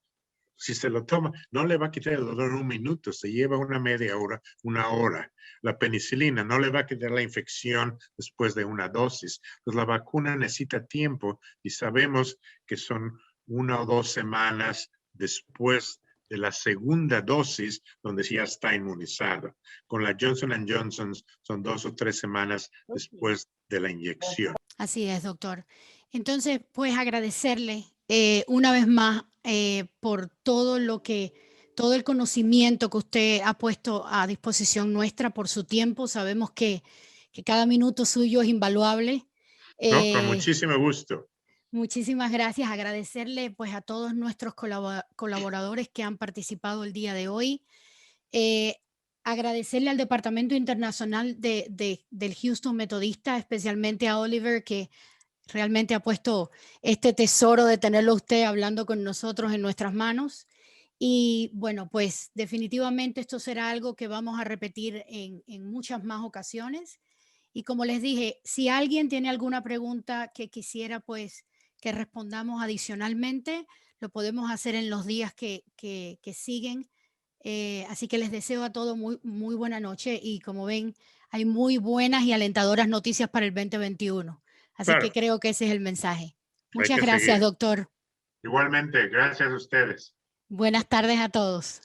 Si se lo toma, no le va a quitar el dolor en 1 minuto, se lleva una media hora, 1 hora. La penicilina no le va a quitar la infección después de una dosis. Entonces la vacuna necesita tiempo y sabemos que son 1 o 2 semanas después de la segunda dosis donde ya está inmunizado. Con la Johnson Johnson son 2 o 3 semanas después de la inyección. Así es, doctor. Entonces, pues agradecerle una vez más por todo el conocimiento que usted ha puesto a disposición nuestra, por su tiempo. Sabemos que cada minuto suyo es invaluable. No, con Eh, muchísimo gusto. Muchísimas gracias. Agradecerle pues a todos nuestros colaboradores que han participado el día de hoy. Eh, Agradecerle al Departamento Internacional del Houston Metodista, especialmente a Oliver, que realmente ha puesto este tesoro de tenerlo usted hablando con nosotros en nuestras manos. Y bueno, pues definitivamente esto será algo que vamos a repetir en muchas más ocasiones. Y como les dije, si alguien tiene alguna pregunta que quisiera pues que respondamos adicionalmente, lo podemos hacer en los días que siguen. Así que les deseo a todos muy buena noche y como ven, hay muy buenas y alentadoras noticias para el 2021. Así que Claro, creo que ese es el mensaje. hay Muchas que gracias, seguir. doctor. Igualmente, gracias a ustedes. Buenas tardes a todos.